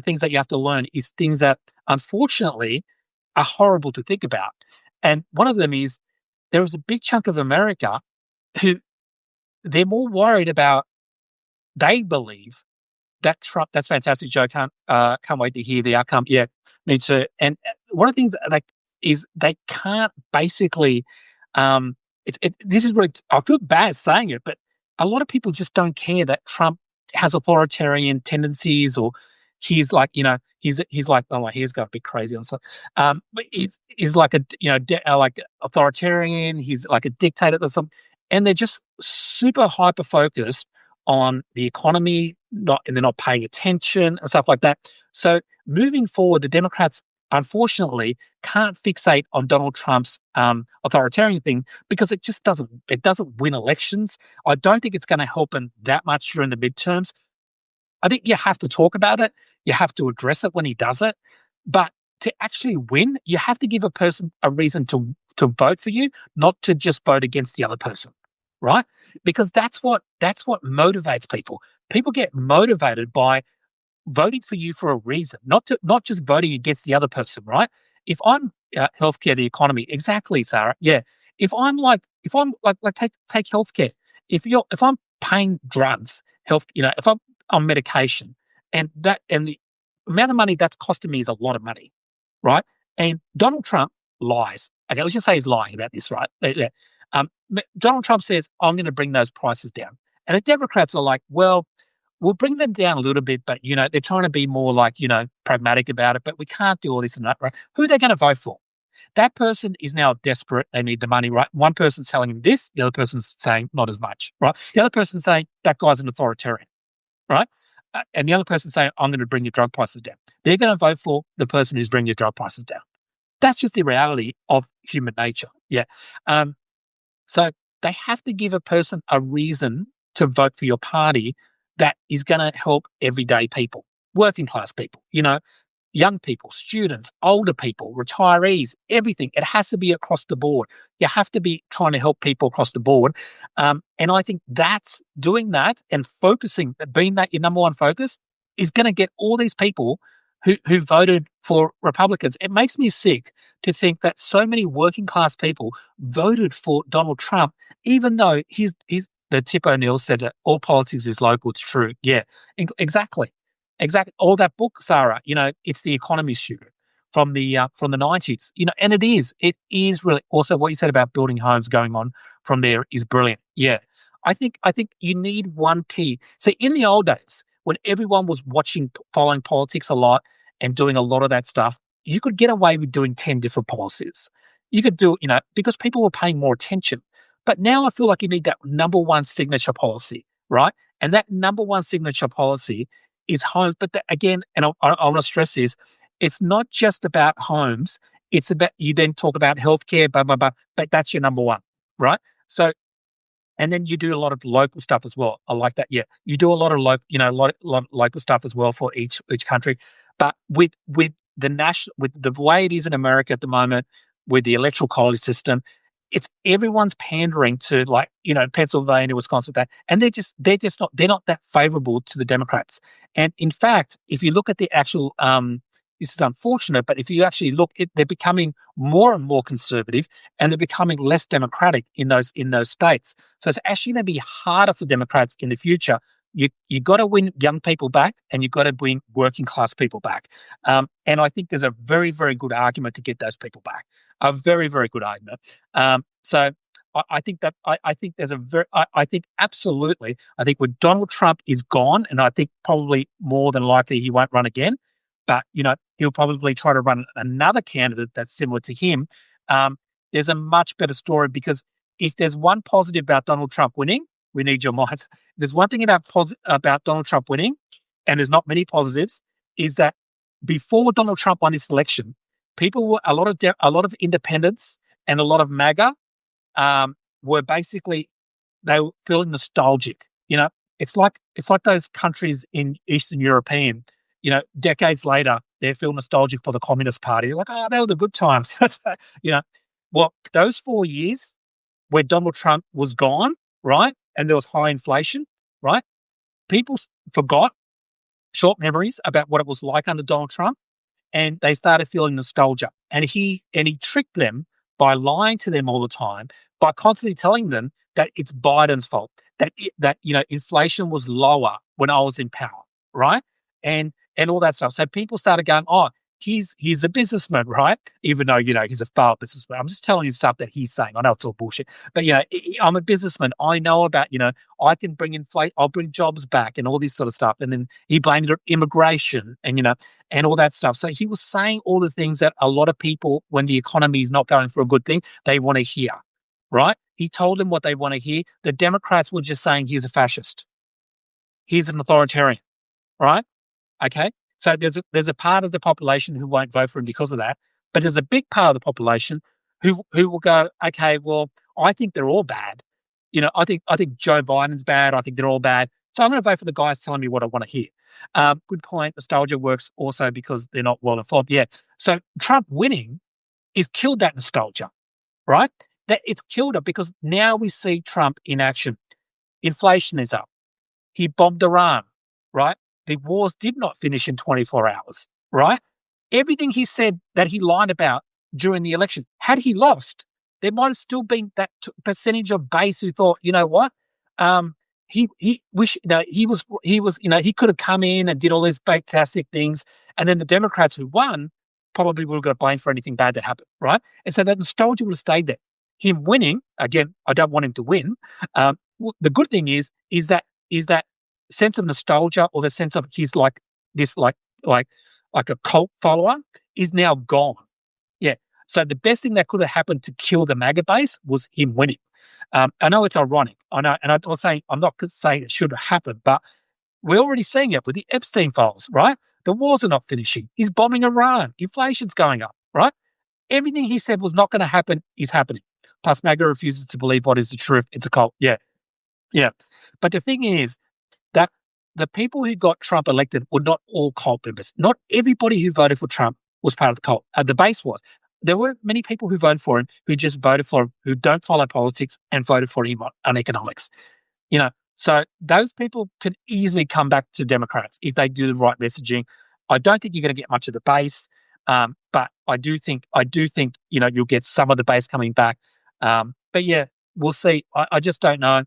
[SPEAKER 1] things that you have to learn is things that unfortunately are horrible to think about. And one of them is there is a big chunk of America who they're more worried about, they believe, that Trump, that's fantastic, Joe. Can't wait to hear the outcome. Yeah, me too. And one of the things is they can't basically. This is really, I feel bad saying it, but a lot of people just don't care that Trump has authoritarian tendencies, or he's like, he's like, oh, my hair's got a bit crazy on. So, but he's like like authoritarian. He's like a dictator or something, and they're just super hyper focused on the economy, and they're not paying attention and stuff like that. So moving forward, the Democrats, unfortunately, can't fixate on Donald Trump's authoritarian thing because it doesn't win elections. I don't think it's going to help him that much during the midterms. I think you have to talk about it. You have to address it when he does it. But to actually win, you have to give a person a reason to vote for you, not to just vote against the other person. Right? Because that's what motivates people. People get motivated by voting for you for a reason, not just voting against the other person, right? If I'm healthcare, the economy, exactly, Sarah. Yeah. If I'm like take healthcare. If I'm paying drugs, health, if I'm on medication, and the amount of money that's costing me is a lot of money, right? And Donald Trump lies. Okay, let's just say he's lying about this, right? Yeah. Donald Trump says, I'm going to bring those prices down. And the Democrats are like, well, we'll bring them down a little bit, but, they're trying to be more like, pragmatic about it, but we can't do all this and that, right? Who are they going to vote for? That person is now desperate. They need the money, right? One person's telling him this, the other person's saying not as much, right? The other person's saying that guy's an authoritarian, right? And the other person's saying, I'm going to bring your drug prices down. They're going to vote for the person who's bringing your drug prices down. That's just the reality of human nature. Yeah. So they have to give a person a reason to vote for your party that is going to help everyday people, working class people, young people, students, older people, retirees, everything. It has to be across the board. You have to be trying to help people across the board. And I think that's doing that and focusing, being that your number one focus, is going to get all these people who voted for Republicans. It makes me sick to think that so many working class people voted for Donald Trump, even though he's the Tip O'Neill said that all politics is local. It's true. Yeah, exactly. Exactly. All that book, Sarah, it's The Economist Sugar from the 90s, and it is really also what you said about building homes going on from there is brilliant. Yeah. I think you need one key. See, in the old days, when everyone was following politics a lot and doing a lot of that stuff, you could get away with doing 10 different policies. You could do, because people were paying more attention. But now I feel like you need that number one signature policy, right? And that number one signature policy is homes. But again, and I want to stress this, it's not just about homes. It's about, you then talk about healthcare, blah, blah, blah, but that's your number one, right? So, and then you do a lot of local stuff as well. I like that. Yeah. You do a lot of local stuff as well for each country. But with the way it is in America at the moment, with the electoral college system, it's everyone's pandering to Pennsylvania, Wisconsin, and they're not that favorable to the Democrats. And in fact, if you look at the actual, this is unfortunate, but if you actually look, they're becoming more and more conservative, and they're becoming less democratic in those states. So it's actually going to be harder for Democrats in the future. You got to win young people back, and you've got to win working class people back. And I think there's a very, very good argument to get those people back. A very, very good argument. So I think that I think there's I think absolutely. I think when Donald Trump is gone, and I think probably more than likely he won't run again, but he'll probably try to run another candidate that's similar to him. There's a much better story, because if there's one positive about Donald Trump winning, we need your minds. There's one thing about Donald Trump winning, and there's not many positives, is that before Donald Trump won this election, people were a lot of independents and a lot of MAGA were basically, they were feeling nostalgic. It's like those countries in Eastern European. Decades later, they feel nostalgic for the Communist Party. They're like, oh, they were the good times. Well, those 4 years where Donald Trump was gone, right, and there was high inflation, right, people forgot, short memories about what it was like under Donald Trump, and they started feeling nostalgia. And he tricked them by lying to them all the time, by constantly telling them that it's Biden's fault, that inflation was lower when I was in power, right, and all that stuff. So people started going, oh, he's a businessman, right? Even though he's a failed businessman. I'm just telling you stuff that he's saying. I know it's all bullshit, but I'm a businessman. I know about I can bring inflation. I'll bring jobs back and all this sort of stuff. And then he blamed immigration and and all that stuff. So he was saying all the things that a lot of people, when the economy is not going for a good thing, they want to hear, right? He told them what they want to hear. The Democrats were just saying he's a fascist, he's an authoritarian, right? Okay. So there's a part of the population who won't vote for him because of that, but there's a big part of the population who will go, okay, well, I think they're all bad. I think Joe Biden's bad. I think they're all bad. So I'm going to vote for the guys telling me what I want to hear. Good point. Nostalgia works also because they're not well informed. Yeah. So Trump winning is killed that nostalgia, right? That it's killed it, because now we see Trump in action. Inflation is up. He bombed Iran, right? the wars did not finish in 24 hours, right? Everything he said that he lied about during the election, had he lost, there might have still been that percentage of base who thought, you know what, he wish he could have come in and did all these fantastic things, and then the Democrats who won probably would have got blamed for anything bad that happened, right? And so that nostalgia would have stayed there. Him winning again, I don't want him to win. The good thing is that sense of nostalgia or the sense of he's like this like a cult follower is now gone. Yeah. So the best thing that could have happened to kill the MAGA base was him winning. I know it's ironic. I know, and I'm not saying it should have happened, but we're already seeing it with the Epstein files, right? The wars are not finishing. He's bombing Iran. Inflation's going up, right? Everything he said was not going to happen is happening. Plus, MAGA refuses to believe what is the truth. It's a cult. Yeah. Yeah. But the thing is that the people who got Trump elected were not all cult members. Not everybody who voted for Trump was part of the cult. The base was. There were many people who voted for him who just voted for him, who don't follow politics and voted for him on economics. So those people can easily come back to Democrats if they do the right messaging. I don't think you're going to get much of the base, but I do think you'll get some of the base coming back. But yeah, we'll see. I just don't know,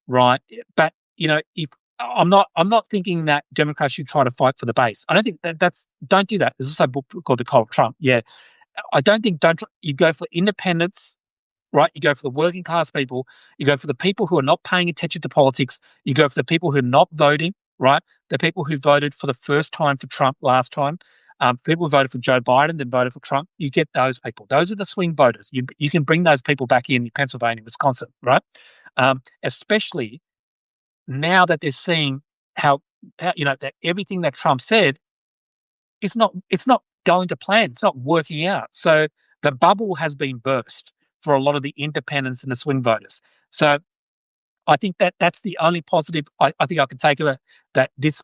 [SPEAKER 1] right? But if I'm not thinking that Democrats should try to fight for the base. I don't think don't do that. There's also a book called The Cult of Trump. Yeah, I don't think you go for independents. Right, you go for the working class people. You go for the people who are not paying attention to politics. You go for the people who are not voting. Right, the people who voted for the first time for Trump last time. People who voted for Joe Biden then voted for Trump. You get those people. Those are the swing voters. You can bring those people back in Pennsylvania, Wisconsin. Right, especially now that they're seeing how that everything that Trump said it's not going to plan. It's not working out. So the bubble has been burst for a lot of the independents and the swing voters. So I think that's the only positive I think I can take of it, that this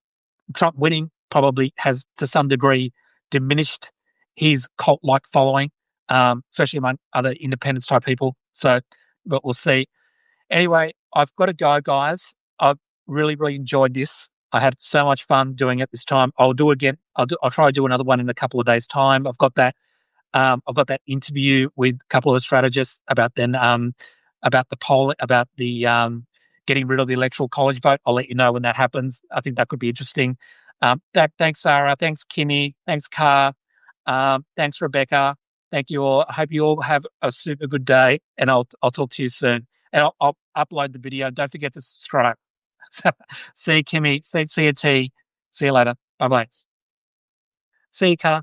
[SPEAKER 1] Trump winning probably has to some degree diminished his cult-like following, especially among other independence type people. So, but we'll see. Anyway, I've got to go, guys. I've really, really enjoyed this. I had so much fun doing it this time. I'll do it again. I'll try to do another one in a couple of days' time. I've got that interview with a couple of strategists about the poll, about the getting rid of the electoral college vote. I'll let you know when that happens. I think that could be interesting. Thanks, Sarah. Thanks, Kimmy. Thanks, Car. Thanks, Rebecca. Thank you all. I hope you all have a super good day, and I'll talk to you soon. And I'll upload the video. Don't forget to subscribe. See you, Kimmy. See you, T. See you later. Bye-bye. See you, Car.